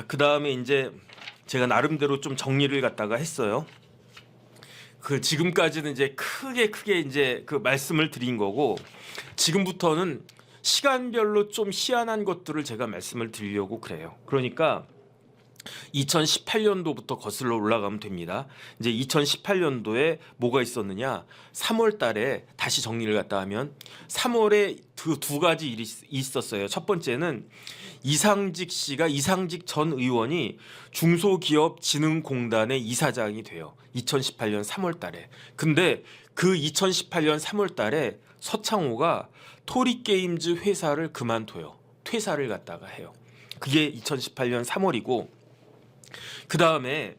Speaker 1: 그다음에 이제 제가 나름대로 좀 정리를 갖다가 했어요. 그 지금까지는 이제 크게 이제 그 말씀을 드린 거고, 지금부터는 시간별로 좀 희한한 것들을 제가 말씀을 드리려고 그래요. 그러니까 2018년도부터 거슬러 올라가면 됩니다. 이제 2018년도에 뭐가 있었느냐? 3월 달에 다시 정리를 갖다 하면 3월에 그 두 가지 일이 있었어요. 첫 번째는 이상직 전 의원이 중소기업진흥공단의 이사장이 돼요. 2018년 3월 달에. 근데 그 2018년 3월 달에 서창호가 토리게임즈 회사를 그만둬요. 퇴사를 갖다가 해요. 그게 2018년 3월이고, 그 다음에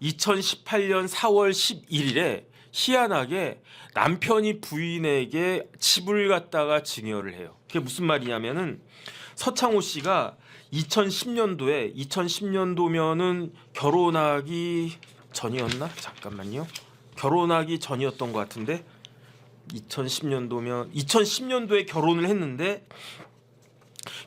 Speaker 1: 2018년 4월 11일에 희한하게 남편이 부인에게 집을 갖다가 증여를 해요. 그게 무슨 말이냐면은 서창호 씨가 2010년도면은 결혼하기 전이었나? 잠깐만요. 결혼하기 전이었던 것 같은데 2010년도에 결혼을 했는데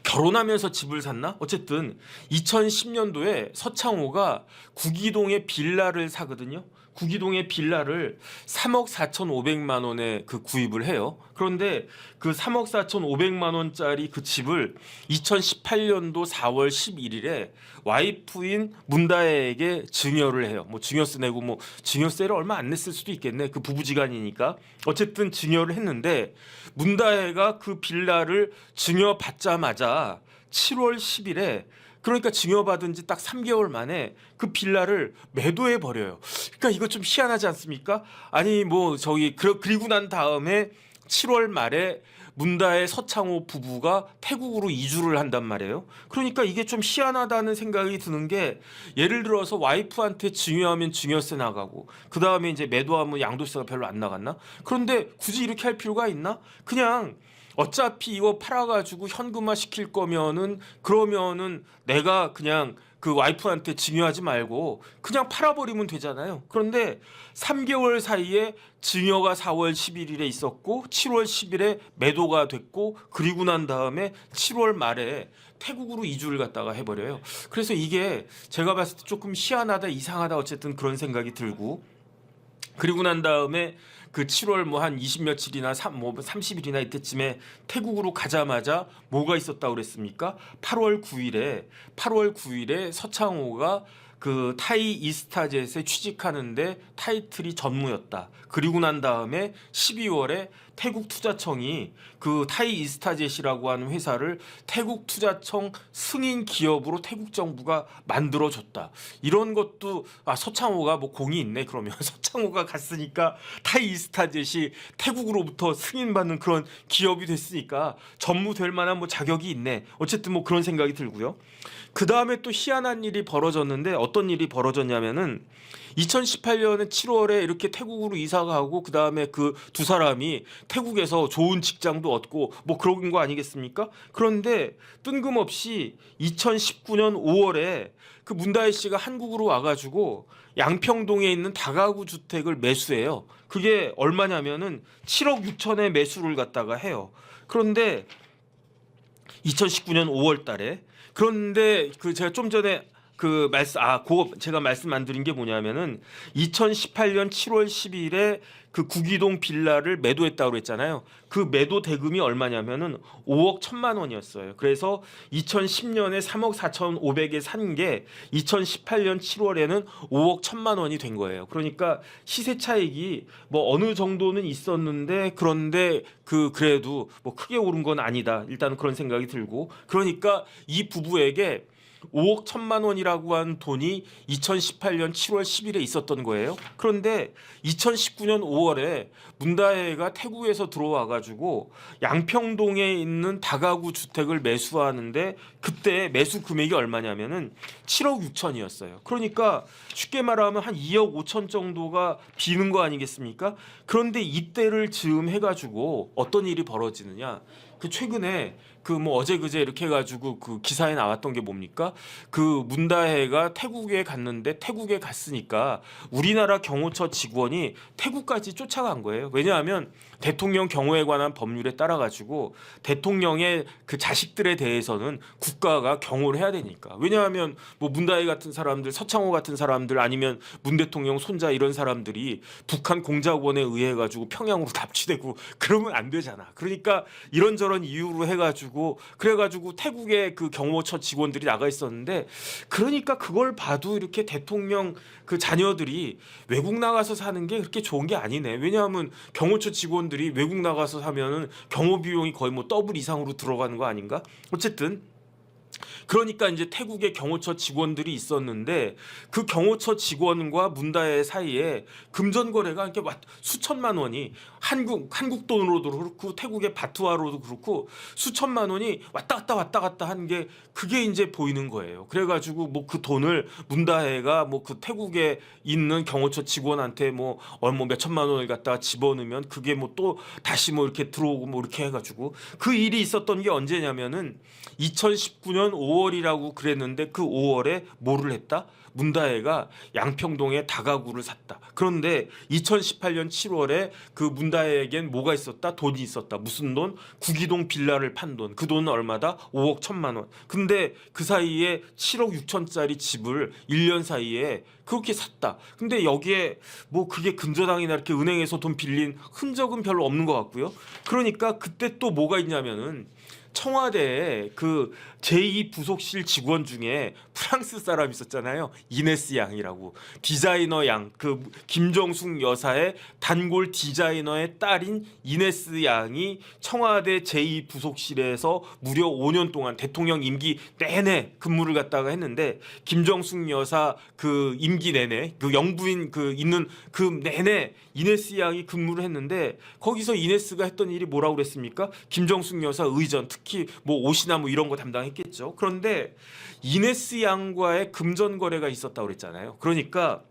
Speaker 1: 결혼하면서 집을 샀나? 어쨌든 2010년도에 서창호가 구기동에 빌라를 사거든요. 구기동의 빌라를 3억 4,500만 원에 그 구입을 해요. 그런데 그 3억 4,500만 원짜리 그 집을 2018년도 4월 11일에 와이프인 문다혜에게 증여를 해요. 뭐 증여세 내고 뭐 증여세를 얼마 안 냈을 수도 있겠네. 그 부부지간이니까. 어쨌든 증여를 했는데 문다혜가 그 빌라를 증여받자마자 7월 10일에, 그러니까 증여받은 지 딱 3개월 만에 그 빌라를 매도해 버려요. 그러니까 이거 좀 희한하지 않습니까? 아니 뭐 그리고 난 다음에 7월 말에 문다혜 서창호 부부가 태국으로 이주를 한단 말이에요. 그러니까 이게 좀 희한하다는 생각이 드는 게, 예를 들어서 와이프한테 증여하면 증여세 나가고 그 다음에 이제 매도하면 양도세가 별로 안 나갔나? 그런데 굳이 이렇게 할 필요가 있나? 그냥 어차피 이거 팔아가지고 현금화 시킬 거면은, 그러면은 내가 그냥 그 와이프한테 증여하지 말고 그냥 팔아버리면 되잖아요. 그런데 3개월 사이에 증여가 4월 11일에 있었고 7월 10일에 매도가 됐고, 그리고 난 다음에 7월 말에 태국으로 이주를 갖다가 해버려요. 그래서 이게 제가 봤을 때 조금 희한하다, 이상하다, 어쨌든 그런 생각이 들고, 그리고 난 다음에 그 7월 뭐 한 20 며칠이나 30일이나 이때쯤에 태국으로 가자마자 뭐가 있었다고 그랬습니까? 8월 9일에 서창호가 그 타이 이스타젯에 취직하는데 타이틀이 전무였다. 그리고 난 다음에 12월에 태국 투자청이 그 타이 이스타젯이라고 하는 회사를 태국 투자청 승인 기업으로 태국 정부가 만들어줬다. 이런 것도 서창호가 뭐 공이 있네. 그러면 서창호가 갔으니까 타이 이스타젯이 태국으로부터 승인받는 그런 기업이 됐으니까 전무될 만한 뭐 자격이 있네. 어쨌든 뭐 그런 생각이 들고요. 그 다음에 또 희한한 일이 벌어졌는데, 어떤 일이 벌어졌냐면은 2018년에 7월에 이렇게 태국으로 이사 가고 그 다음에 그 두 사람이 태국에서 좋은 직장도 얻고 뭐 그런 거 아니겠습니까? 그런데 뜬금없이 2019년 5월에 그 문다혜 씨가 한국으로 와가지고 양평동에 있는 다가구 주택을 매수해요. 그게 얼마냐면은 7억 6천에 매수를 갖다가 해요. 그런데 2019년 5월 달에, 그런데 그 제가 좀 전에 그 제가 말씀 안 드린 게 뭐냐면은 2018년 7월 10일에 그 구기동 빌라를 매도했다고 그랬잖아요. 그 매도 대금이 얼마냐면은 5억 1천만 원이었어요. 그래서 2010년에 3억 4,500에 산 게 2018년 7월에는 5억 1천만 원이 된 거예요. 그러니까 시세 차익이 뭐 어느 정도는 있었는데, 그런데 그래도 뭐 크게 오른 건 아니다. 일단은 그런 생각이 들고, 그러니까 이 부부에게 5억 1천만 원이라고 한 돈이 2018년 7월 10일에 있었던 거예요. 그런데 2019년 5월에 문다혜가 태국에서 들어와가지고 양평동에 있는 다가구 주택을 매수하는데, 그때 매수 금액이 얼마냐면은 7억 6천이었어요. 그러니까 쉽게 말하면 한 2억 5천 정도가 비는 거 아니겠습니까? 그런데 이때를 즈음해가지고 어떤 일이 벌어지느냐? 그 최근에 그 뭐 어제 그제 이렇게 해가지고 그 기사에 나왔던 게 뭡니까? 그 문다혜가 태국에 갔는데 태국에 갔으니까 우리나라 경호처 직원이 태국까지 쫓아간 거예요. 왜냐하면 대통령 경호에 관한 법률에 따라 가지고 대통령의 그 자식들에 대해서는 국가가 경호를 해야 되니까. 왜냐하면 뭐 문다혜 같은 사람들, 서창호 같은 사람들 아니면 문 대통령 손자 이런 사람들이 북한 공작원에 의해 가지고 평양으로 납치되고 그러면 안 되잖아. 그러니까 이런저런 이유로 해가지고 그래가지고 태국에 그 경호처 직원들이 나가 있었는데 그러니까 그걸 봐도 이렇게 대통령 그 자녀들이 외국 나가서 사는 게 그렇게 좋은 게 아니네. 왜냐하면 경호처 직원들이 외국 나가서 사면은 경호 비용이 거의 뭐 더블 이상으로 들어가는 거 아닌가? 어쨌든 그러니까 이제 태국에 경호처 직원들이 있었는데 그 경호처 직원과 문다혜 사이에 금전 거래가 이렇게 수천만 원이 한국 돈으로도 그렇고 태국의 바트화로도 그렇고 수천만 원이 왔다 갔다 한 게 그게 이제 보이는 거예요. 그래가지고 뭐 그 돈을 문다혜가 뭐 그 태국에 있는 경호처 직원한테 뭐 몇천만 원을 갖다가 집어넣으면 그게 뭐 또 다시 뭐 이렇게 들어오고 뭐 이렇게 해가지고 그 일이 있었던 게 언제냐면은 2019년 5월이라고 그랬는데 그 5월에 뭐를 했다? 문다혜가 양평동에 다가구를 샀다. 그런데 2018년 7월에 그 문다혜에겐 뭐가 있었다? 돈이 있었다. 무슨 돈? 구기동 빌라를 판 돈. 그 돈은 얼마다? 5억 1천만 원. 근데 그 사이에 7억 6천짜리 집을 1년 사이에 그렇게 샀다. 근데 여기에 뭐 그게 근저당이나 이렇게 은행에서 돈 빌린 흔적은 별로 없는 것 같고요. 그러니까 그때 또 뭐가 있냐면은 청와대에 그 제2부속실 직원 중에 프랑스 사람 있었잖아요. 이네스 양이라고 디자이너 양, 그 김정숙 여사의 단골 디자이너의 딸인 이네스 양이 청와대 제2부속실에서 무려 5년 동안 대통령 임기 내내 근무를 갖다가 했는데 김정숙 여사 그 임기 내내 그 영부인 그 있는 그 내내 이네스 양이 근무를 했는데 거기서 이네스가 했던 일이 뭐라고 그랬습니까? 김정숙 여사 의전 특히 뭐 옷이나 뭐 이런 거 담당했겠죠. 그런데 이네스 양과의 금전 거래가 있었다고 그랬잖아요. 그러니까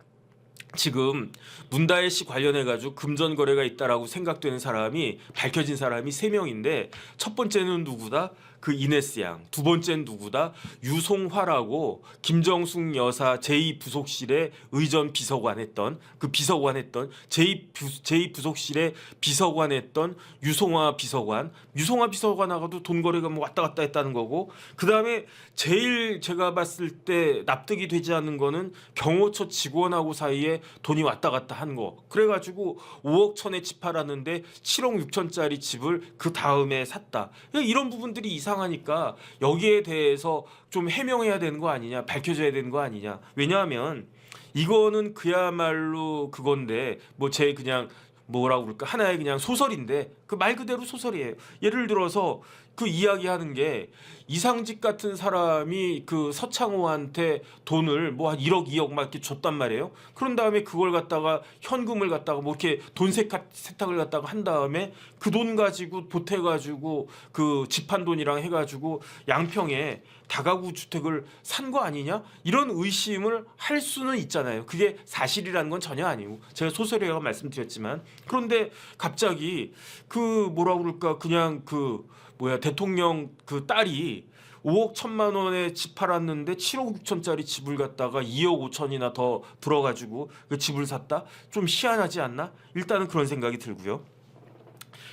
Speaker 1: 지금 문다혜 씨 관련해 가지고 금전 거래가 있다라고 생각되는 사람이 밝혀진 사람이 3명인데 첫 번째는 누구다? 그 이네스 양. 두 번째는 누구다? 유송화라고 김정숙 여사 제2부속실의 의전 비서관 했던 그 비서관 했던 제2부속실의 비서관 했던 유송화 비서관. 유송화 비서관하고도 돈 거래가 뭐 왔다 갔다 했다는 거고 그다음에 제일 제가 봤을 때 납득이 되지 않는 거는 경호처 직원하고 사이에 돈이 왔다 갔다 한 거. 그래가지고 5억 천에 집 팔았는데 7억 6천짜리 집을 그 다음에 샀다. 이런 부분들이 이상하니까 여기에 대해서 좀 해명해야 되는 거 아니냐, 밝혀져야 되는 거 아니냐. 왜냐하면 이거는 그야말로 그건데 뭐 제 그냥 뭐라고 그럴까 하나의 그냥 소설인데 그 말 그대로 소설이에요. 예를 들어서 그 이야기하는 게 이상직 같은 사람이 그 서창호한테 돈을 뭐 한 1억 2억 막 이렇게 줬단 말이에요. 그런 다음에 그걸 갖다가 현금을 갖다가 뭐 이렇게 돈 세탁을 갖다가 한 다음에 그 돈 가지고 보태가지고 그 집한 돈이랑 해가지고 양평에 다가구 주택을 산 거 아니냐 이런 의심을 할 수는 있잖아요. 그게 사실이라는 건 전혀 아니고 제가 소설이라고 말씀드렸지만 그런데 갑자기 그 뭐라 그럴까 그냥 그 뭐야 대통령 그 딸이 5억 1천만 원에 집 팔았는데 7억 6천짜리 집을 갖다가 2억 5천이나 더 들어가지고 그 집을 샀다? 좀 희한하지 않나? 일단은 그런 생각이 들고요.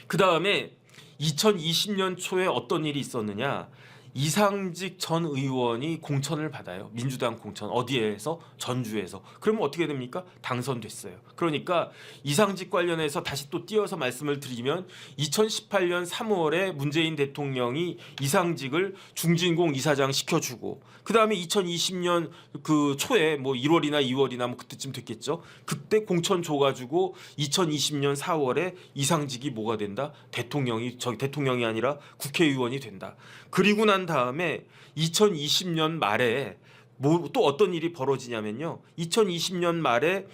Speaker 1: 그 다음에 2020년 초에 어떤 일이 있었느냐? 이상직 전 의원이 공천을 받아요. 민주당 공천. 어디에서? 전주에서. 그러면 어떻게 됩니까? 당선됐어요. 그러니까 이상직 관련해서 다시 또 띄어서 말씀을 드리면 2018년 3월에 문재인 대통령이 이상직을 중진공 이사장 시켜주고 그 다음에 2020년 그 초에 뭐 1월이나 2월이나 뭐 그때쯤 됐겠죠. 그때 공천 줘가지고 2020년 4월에 이상직이 뭐가 된다? 대통령이 아니라 국회의원이 된다. 그리고 난 다음에 2020년 말에 뭐 또 어떤 일이 벌어지냐면요. 2020년 말에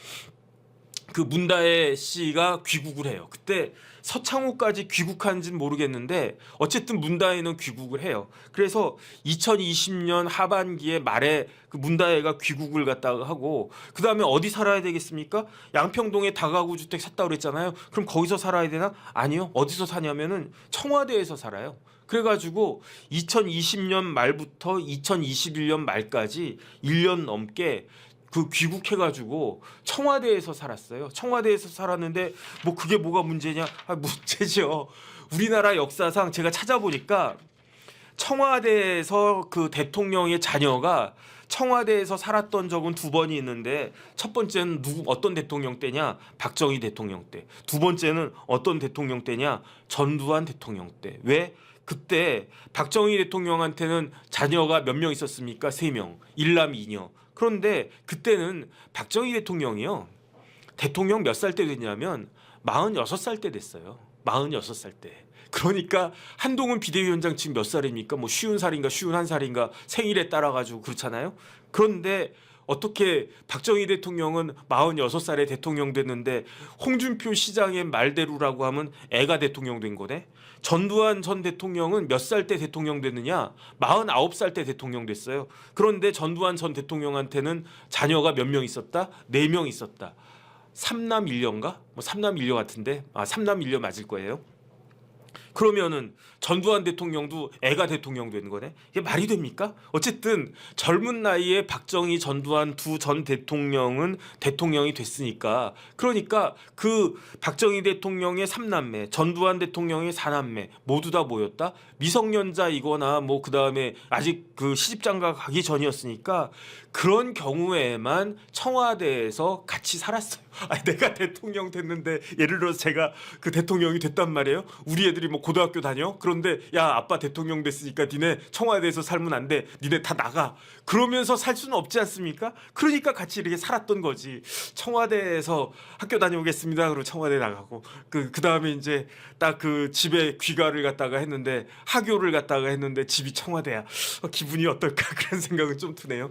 Speaker 1: 그 문다혜 씨가 귀국을 해요. 그때 서창호까지 귀국한지는 모르겠는데 어쨌든 문다혜는 귀국을 해요. 그래서 2020년 하반기에 말에 그 문다혜가 귀국을 갔다가 하고 그 다음에 어디 살아야 되겠습니까? 양평동에 다가구 주택 샀다고 그랬잖아요. 그럼 거기서 살아야 되나? 아니요. 어디서 사냐면은 청와대에서 살아요. 그래가지고 2020년 말부터 2021년 말까지 1년 넘게 그 귀국해가지고 청와대에서 살았어요. 청와대에서 살았는데 뭐 그게 뭐가 문제냐? 문제죠. 우리나라 역사상 제가 찾아보니까 청와대에서 그 대통령의 자녀가 청와대에서 살았던 적은 2번이 있는데, 첫 번째는 어떤 대통령 때냐? 박정희 대통령 때. 두 번째는 어떤 대통령 때냐? 전두환 대통령 때. 왜? 그때 박정희 대통령한테는 자녀가 몇 명 있었습니까? 3명. 일남 2녀. 그런데 그때는 박정희 대통령이요, 대통령 몇 살 때 됐냐면 46살 때 됐어요. 46살 때. 그러니까 한동훈 비대위원장 지금 몇 살입니까? 뭐 50살인가 51살인가 생일에 따라 가지고 그렇잖아요. 그런데 어떻게 박정희 대통령은 46살에 대통령 됐는데 홍준표 시장의 말대로라고 하면 애가 대통령 된 거네. 전두환 전 대통령은 몇 살 때 대통령 됐느냐? 49살 때 대통령 됐어요. 그런데 전두환 전 대통령한테는 자녀가 몇 명 있었다? 4명 있었다. 3남 1녀인가? 뭐 3남 1녀 같은데. 3남 1녀 맞을 거예요. 그러면은 전두환 대통령도 애가 대통령 되는 거네. 이게 말이 됩니까? 어쨌든 젊은 나이에 박정희, 전두환 두 전 대통령은 대통령이 됐으니까, 그러니까 그 박정희 대통령의 3남매, 전두환 대통령의 4남매 모두 다 모였다. 미성년자이거나 뭐 그다음에 아직 그 시집장가 가기 전이었으니까 그런 경우에만 청와대에서 같이 살았어요. 내가 대통령 됐는데, 예를 들어서 제가 그 대통령이 됐단 말이에요. 우리 애들이 뭐 고등학교 다녀? 그런데 야, 아빠 대통령 됐으니까 니네 청와대에서 살면 안 돼. 니네 다 나가. 그러면서 살 수는 없지 않습니까? 그러니까 같이 이렇게 살았던 거지. 청와대에서 학교 다녀오겠습니다. 그리고 청와대 나가고 그다음에 이제 딱 그 집에 귀가를 갔다가 했는데, 하교를 갔다가 했는데 집이 청와대야. 기분이 어떨까 그런 생각은 좀 드네요.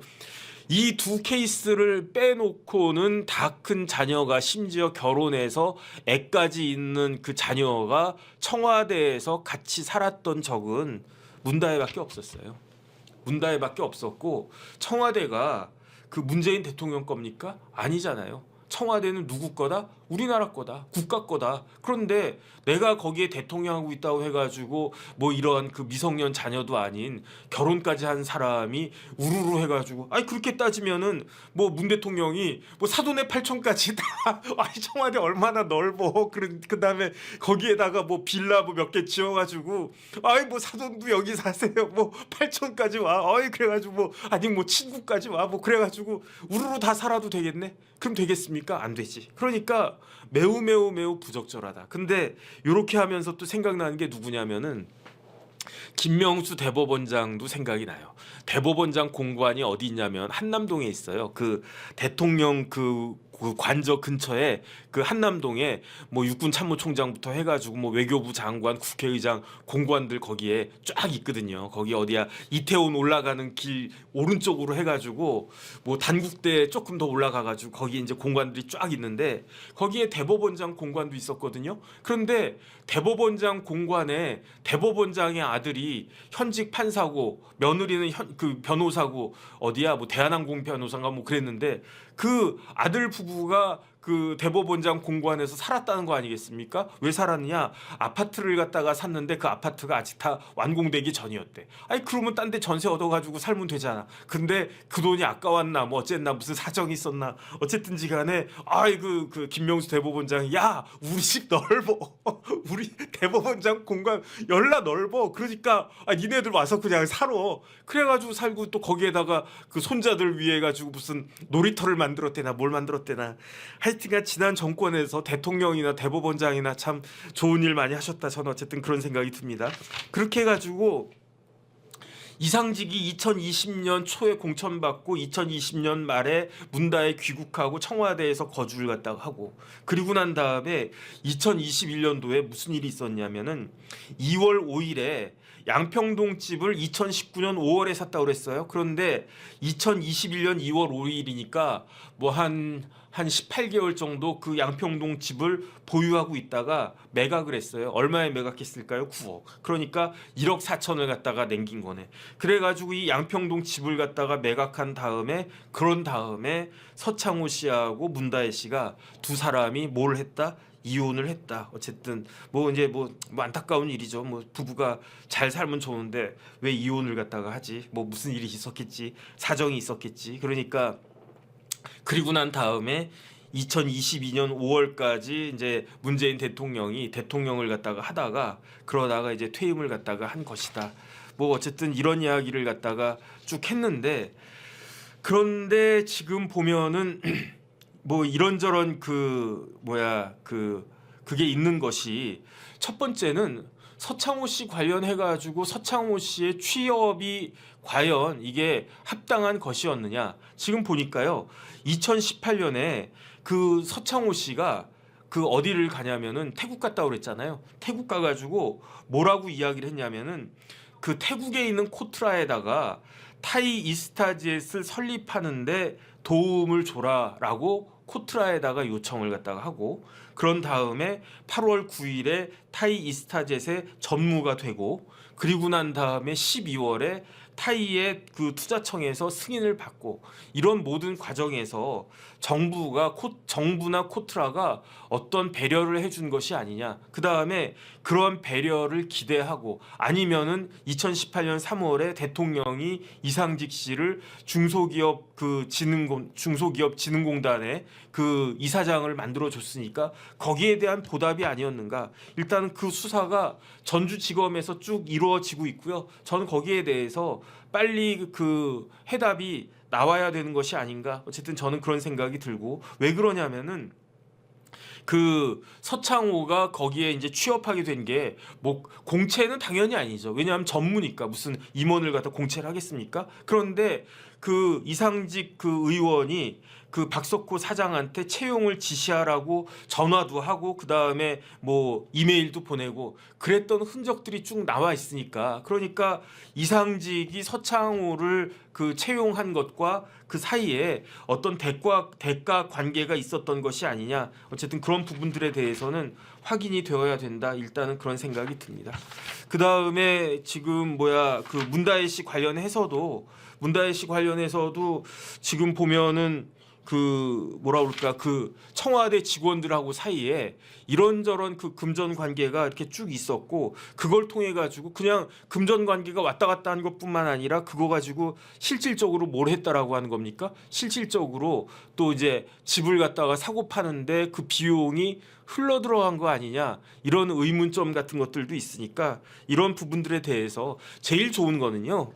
Speaker 1: 이 두 케이스를 빼놓고는 다 큰 자녀가, 심지어 결혼해서 애까지 있는 그 자녀가 청와대에서 같이 살았던 적은 문다혜밖에 없었어요. 문다혜밖에 없었고, 청와대가 그 문재인 대통령 겁니까? 아니잖아요. 청와대는 누구 거다? 우리나라 거다. 국가 거다. 그런데 내가 거기에 대통령하고 있다고 해가지고 뭐 이런 그 미성년 자녀도 아닌 결혼까지 한 사람이 우르르 해가지고, 아니 그렇게 따지면은 뭐 문 대통령이 뭐 사돈의 8촌까지 다 아니 청와대 얼마나 넓어. 그다음에 거기에다가 뭐 빌라 뭐 몇 개 지어가지고, 아이 뭐 사돈도 여기 사세요. 뭐 8촌까지 와. 어이 그래가지고 뭐 아니 뭐 친구까지 와. 뭐 그래가지고 우르르 다 살아도 되겠네? 그럼 되겠습니까? 안 되지. 그러니까 매우 매우 매우 부적절하다. 근데 이렇게 하면서 또 생각나는 게 누구냐면은 김명수 대법원장도 생각이 나요. 대법원장 공관이 어디 있냐면 한남동에 있어요. 그 대통령 그 관저 근처에 그 한남동에 뭐 육군 참모총장부터 해가지고 뭐 외교부 장관, 국회의장, 공관들 거기에 쫙 있거든요. 거기 어디야, 이태원 올라가는 길 오른쪽으로 해가지고 뭐 단국대 조금 더 올라가가지고 거기 이제 공관들이 쫙 있는데, 거기에 대법원장 공관도 있었거든요. 그런데 대법원장 공관에 대법원장의 아들이 현직 판사고 며느리는 그 변호사고, 어디야 뭐 대한항공 변호사인가 뭐 그랬는데, 그 아들 부부가 그 대법원장 공관에서 살았다는 거 아니겠습니까? 왜 살았느냐? 아파트를 갖다가 샀는데 그 아파트가 아직 다 완공되기 전이었대. 아니 그러면 딴 데 전세 얻어가지고 살면 되잖아. 근데 그 돈이 아까웠나 뭐 어쨌나 무슨 사정이 있었나 어쨌든지 간에, 아이 그 김명수 대법원장이, 야 우리 집 넓어. 우리 대법원장 공간 열나 넓어. 그러니까 니네들 와서 그냥 살아. 그래가지고 살고, 또 거기에다가 그 손자들 위해 가지고 무슨 놀이터를 만들었대나 뭘 만들었대나. 하여튼간 지난 정권에서 대통령이나 대법원장이나 참 좋은 일 많이 하셨다. 저는 어쨌든 그런 생각이 듭니다. 그렇게 해가지고 이상직이 2020년 초에 공천받고 2020년 말에 문다혜 귀국하고 청와대에서 거주를 갖다가 하고, 그리고 난 다음에 2021년도에 무슨 일이 있었냐면은 2월 5일에 양평동 집을 2019년 5월에 샀다고 그랬어요. 그런데 2021년 2월 5일이니까 뭐 한 18개월 정도 그 양평동 집을 보유하고 있다가 매각을 했어요. 얼마에 매각했을까요? 9억. 그러니까 1억 4천을 갖다가 남긴 거네. 그래가지고 이 양평동 집을 갖다가 매각한 다음에, 그런 다음에 서창호 씨하고 문다혜 씨가 두 사람이 뭘 했다? 이혼을 했다. 어쨌든 뭐 이제 뭐 안타까운 일이죠. 뭐 부부가 잘 살면 좋은데 왜 이혼을 갖다가 하지? 뭐 무슨 일이 있었겠지, 사정이 있었겠지. 그러니까 그리고 난 다음에 2022년 5월까지 이제 문재인 대통령이 대통령을 갖다가 하다가 그러다가 이제 퇴임을 갖다가 한 것이다. 뭐 어쨌든 이런 이야기를 갖다가 쭉 했는데, 그런데 지금 보면은 뭐 이런저런 그게 있는 것이, 첫 번째는 서창호 씨 관련해 가지고 서창호 씨의 취업이 과연 이게 합당한 것이었느냐. 지금 보니까요, 2018년에 그 서창호 씨가 그 어디를 가냐면은 태국 갔다 그랬잖아요. 태국 가가지고 뭐라고 이야기를 했냐면은 그 태국에 있는 코트라에다가 타이 이스타젯을 설립하는데 도움을 줘라라고 코트라에다가 요청을 갖다가 하고, 그런 다음에 8월 9일에 타이 이스타젯의 전무가 되고, 그리고 난 다음에 12월에 타이의 그 투자청에서 승인을 받고, 이런 모든 과정에서 정부나 코트라가 어떤 배려를 해준 것이 아니냐. 그 다음에 그런 배려를 기대하고, 아니면은 2018년 3월에 대통령이 이상직 씨를 중소기업 진흥공단에 그 이사장을 만들어 줬으니까 거기에 대한 보답이 아니었는가. 일단은 그 수사가 전주지검에서 쭉 이루어지고 있고요. 저는 거기에 대해서 빨리 그 해답이 나와야 되는 것이 아닌가. 어쨌든 저는 그런 생각이 들고, 왜 그러냐면은 그 서창호가 거기에 이제 취업하게 된 게 뭐 공채는 당연히 아니죠. 왜냐하면 전무니까 무슨 임원을 갖다 공채를 하겠습니까? 그런데 그 이상직 그 의원이 그 박석호 사장한테 채용을 지시하라고 전화도 하고, 그 다음에 뭐 이메일도 보내고 그랬던 흔적들이 쭉 나와 있으니까, 그러니까 이상직이 서창호를 그 채용한 것과 그 사이에 어떤 대가 관계가 있었던 것이 아니냐. 어쨌든 그런 부분들에 대해서는 확인이 되어야 된다. 일단은 그런 생각이 듭니다. 그 다음에 지금 그 문다혜 씨 관련해서도 지금 보면은 그 청와대 직원들하고 사이에 이런저런 그 금전 관계가 이렇게 쭉 있었고, 그걸 통해 가지고 그냥 금전 관계가 왔다 갔다 한 것뿐만 아니라 그거 가지고 실질적으로 뭘 했다라고 하는 겁니까? 실질적으로 또 이제 집을 갖다가 사고 파는데 그 비용이 흘러 들어간 거 아니냐, 이런 의문점 같은 것들도 있으니까, 이런 부분들에 대해서 제일 좋은 거는요,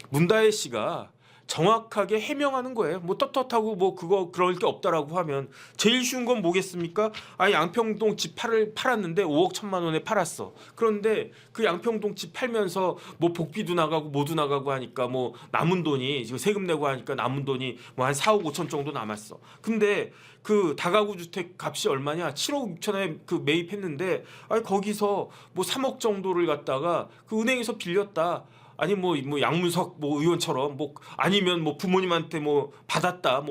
Speaker 1: 문다혜 씨가 정확하게 해명하는 거예요. 뭐 떳떳하고 뭐 그럴 게 없다라고 하면, 제일 쉬운 건 뭐겠습니까? 양평동 집 팔았는데 5억 1천만 원에 팔았어. 그런데 그 양평동 집 팔면서 뭐 복비도 나가고 뭐도 나가고 하니까 뭐 남은 돈이, 지금 세금 내고 하니까 남은 돈이 뭐 한 4억 5천 정도 남았어. 근데 그 다가구 주택 값이 얼마냐? 7억 6천에 그 매입했는데 거기서 뭐 3억 정도를 갖다가 그 은행에서 빌렸다. 아니 뭐 양문석 의원처럼 아니면 부모님한테 받았다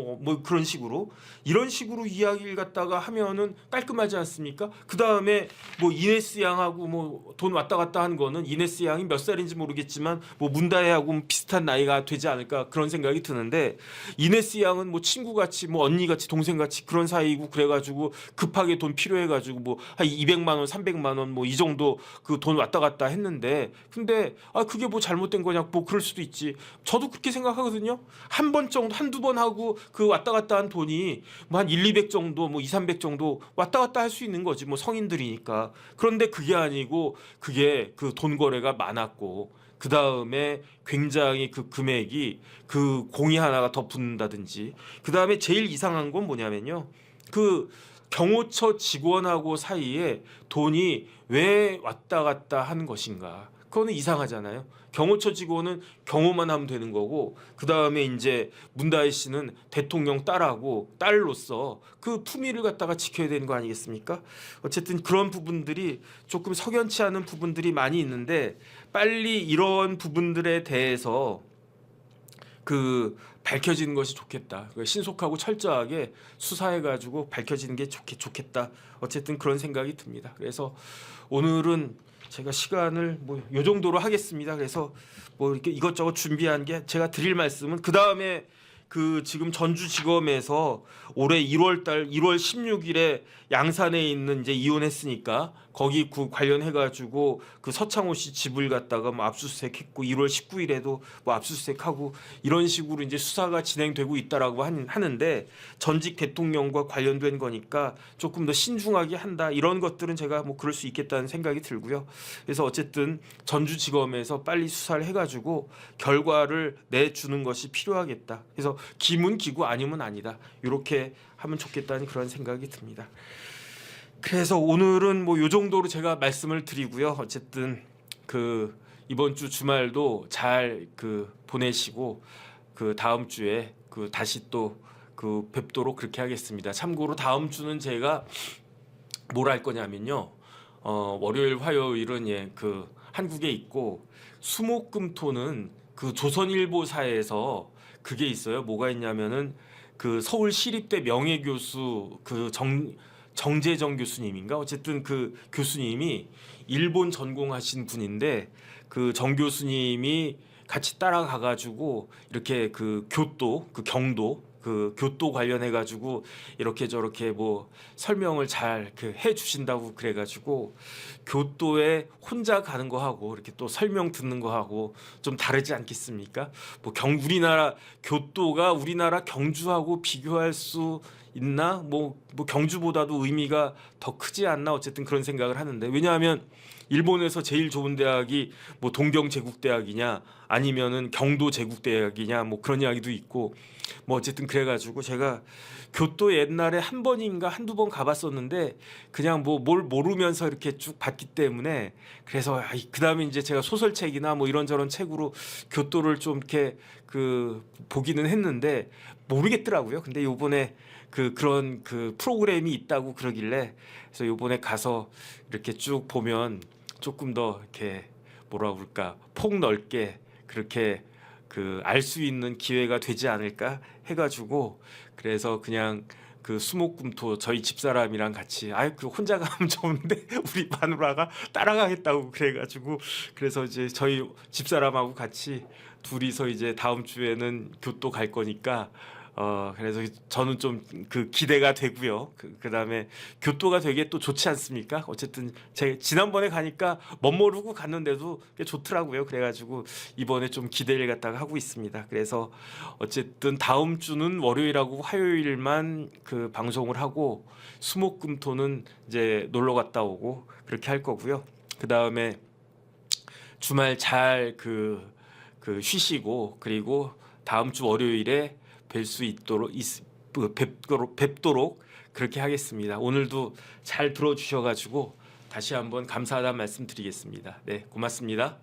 Speaker 1: 그런 식으로, 이런 식으로 이야기를 갖다가 하면은 깔끔하지 않습니까? 그 다음에 이네스 양하고 돈 왔다 갔다 한 거는, 이네스 양이 몇 살인지 모르겠지만 문다혜하고 비슷한 나이가 되지 않을까, 그런 생각이 드는데, 이네스 양은 친구같이 언니같이 동생같이 그런 사이고, 그래가지고 급하게 돈 필요해가지고 한 200만 원 300만 원 이 정도 그 돈 왔다 갔다 했는데, 근데 그게 잘못된 거냐, 그럴 수도 있지. 저도 그렇게 생각하거든요. 한 번 정도, 한두 번 하고 그 왔다 갔다 한 돈이 한 1, 200 정도, 2, 300 정도 왔다 갔다 할 수 있는 거지. 성인들이니까. 그런데 그게 아니고, 그게 그 돈 거래가 많았고, 그 다음에 굉장히 그 금액이 그 공이 하나가 더 붙는다든지, 그 다음에 제일 이상한 건 뭐냐면요, 그 경호처 직원하고 사이에 돈이 왜 왔다 갔다 하는 것인가. 그거는 이상하잖아요. 경호처 직원은 경호만 하면 되는 거고, 그 다음에 이제 문다혜 씨는 대통령 딸로서 그 품위를 갖다가 지켜야 되는 거 아니겠습니까? 어쨌든 그런 부분들이 조금 석연치 않은 부분들이 많이 있는데, 빨리 이런 부분들에 대해서 밝혀지는 것이 좋겠다. 신속하고 철저하게 수사해가지고 밝혀지는 게 좋겠다. 어쨌든 그런 생각이 듭니다. 그래서 오늘은 제가 시간을 요 정도로 하겠습니다. 그래서 이렇게 이것저것 준비한 게, 제가 드릴 말씀은 그 다음에 그 지금 전주지검에서 올해 1월 16일에 양산에 있는 이제 이혼했으니까 거기 그 관련해 가지고 그 서창호 씨 집을 갖다가 뭐 압수수색했고 1월 19일에도 뭐 압수수색하고 이런 식으로 이제 수사가 진행되고 있다라고 하는데 전직 대통령과 관련된 거니까 조금 더 신중하게 한다 이런 것들은 제가 뭐 그럴 수 있겠다는 생각이 들고요. 그래서 어쨌든 전주지검에서 빨리 수사를 해가지고 결과를 내주는 것이 필요하겠다. 그래서 기문 기구 아니면 아니다. 이렇게 하면 좋겠다는 그런 생각이 듭니다. 그래서 오늘은 뭐 요 정도로 제가 말씀을 드리고요. 어쨌든 그 이번 주 주말도 잘 그 보내시고 그 다음 주에 그 다시 또 그 뵙도록 그렇게 하겠습니다. 참고로 다음 주는 제가 뭘 할 거냐면요. 월요일 화요일은 그 한국에 있고 수목금토는 그 조선일보사에서 그게 있어요. 뭐가 있냐면은 그 서울시립대 명예교수 그 정재정 교수님인가 어쨌든 그 교수님이 일본 전공하신 분인데 그 정 교수님이 같이 따라가 가지고 이렇게 그 교도 그 경도 그 교도 관련해 가지고 이렇게 저렇게 뭐 설명을 잘 그 해 주신다고 그래 가지고 교도에 혼자 가는 거 하고 이렇게 또 설명 듣는 거 하고 좀 다르지 않겠습니까? 뭐 우리나라 교도가 우리나라 경주하고 비교할 수 있나? 뭐 경주보다도 의미가 더 크지 않나? 어쨌든 그런 생각을 하는데 왜냐하면 일본에서 제일 좋은 대학이 뭐 동경제국대학이냐 아니면은 경도제국대학이냐 뭐 그런 이야기도 있고 뭐 어쨌든 그래가지고 제가 교도 옛날에 한 번인가 한두 번 가봤었는데 그냥 뭐 뭘 모르면서 이렇게 쭉 봤기 때문에 그래서 그다음에 이제 제가 소설책이나 뭐 이런저런 책으로 교도를 좀 이렇게 그 보기는 했는데 모르겠더라고요. 근데 요번에 그런 그 프로그램이 있다고 그러길래 그래서 요번에 가서 이렇게 쭉 보면 조금 더 이렇게 뭐라 그럴까 폭넓게 그렇게 그 알 수 있는 기회가 되지 않을까 해가지고 그래서 그냥 그 수목금토 저희 집사람이랑 같이 그 혼자 가면 좋은데 우리 마누라가 따라가겠다고 그래가지고 그래서 이제 저희 집사람하고 같이 둘이서 이제 다음 주에는 교토 갈 거니까 그래서 저는 좀 그 기대가 되고요. 그다음에 교토가 되게 또 좋지 않습니까? 어쨌든 제 지난번에 가니까 멋모르고 갔는데도 꽤 좋더라고요. 그래가지고 이번에 좀 기대를 갖다가 하고 있습니다. 그래서 어쨌든 다음 주는 월요일하고 화요일만 그 방송을 하고 수목금토는 이제 놀러 갔다 오고 그렇게 할 거고요. 그다음에 주말 잘 쉬시고 그리고 다음 주 월요일에 뵐 수 있도록 뵙도록 그렇게 하겠습니다. 오늘도 잘 들어주셔가지고 다시 한번 감사하다는 말씀드리겠습니다. 네, 고맙습니다.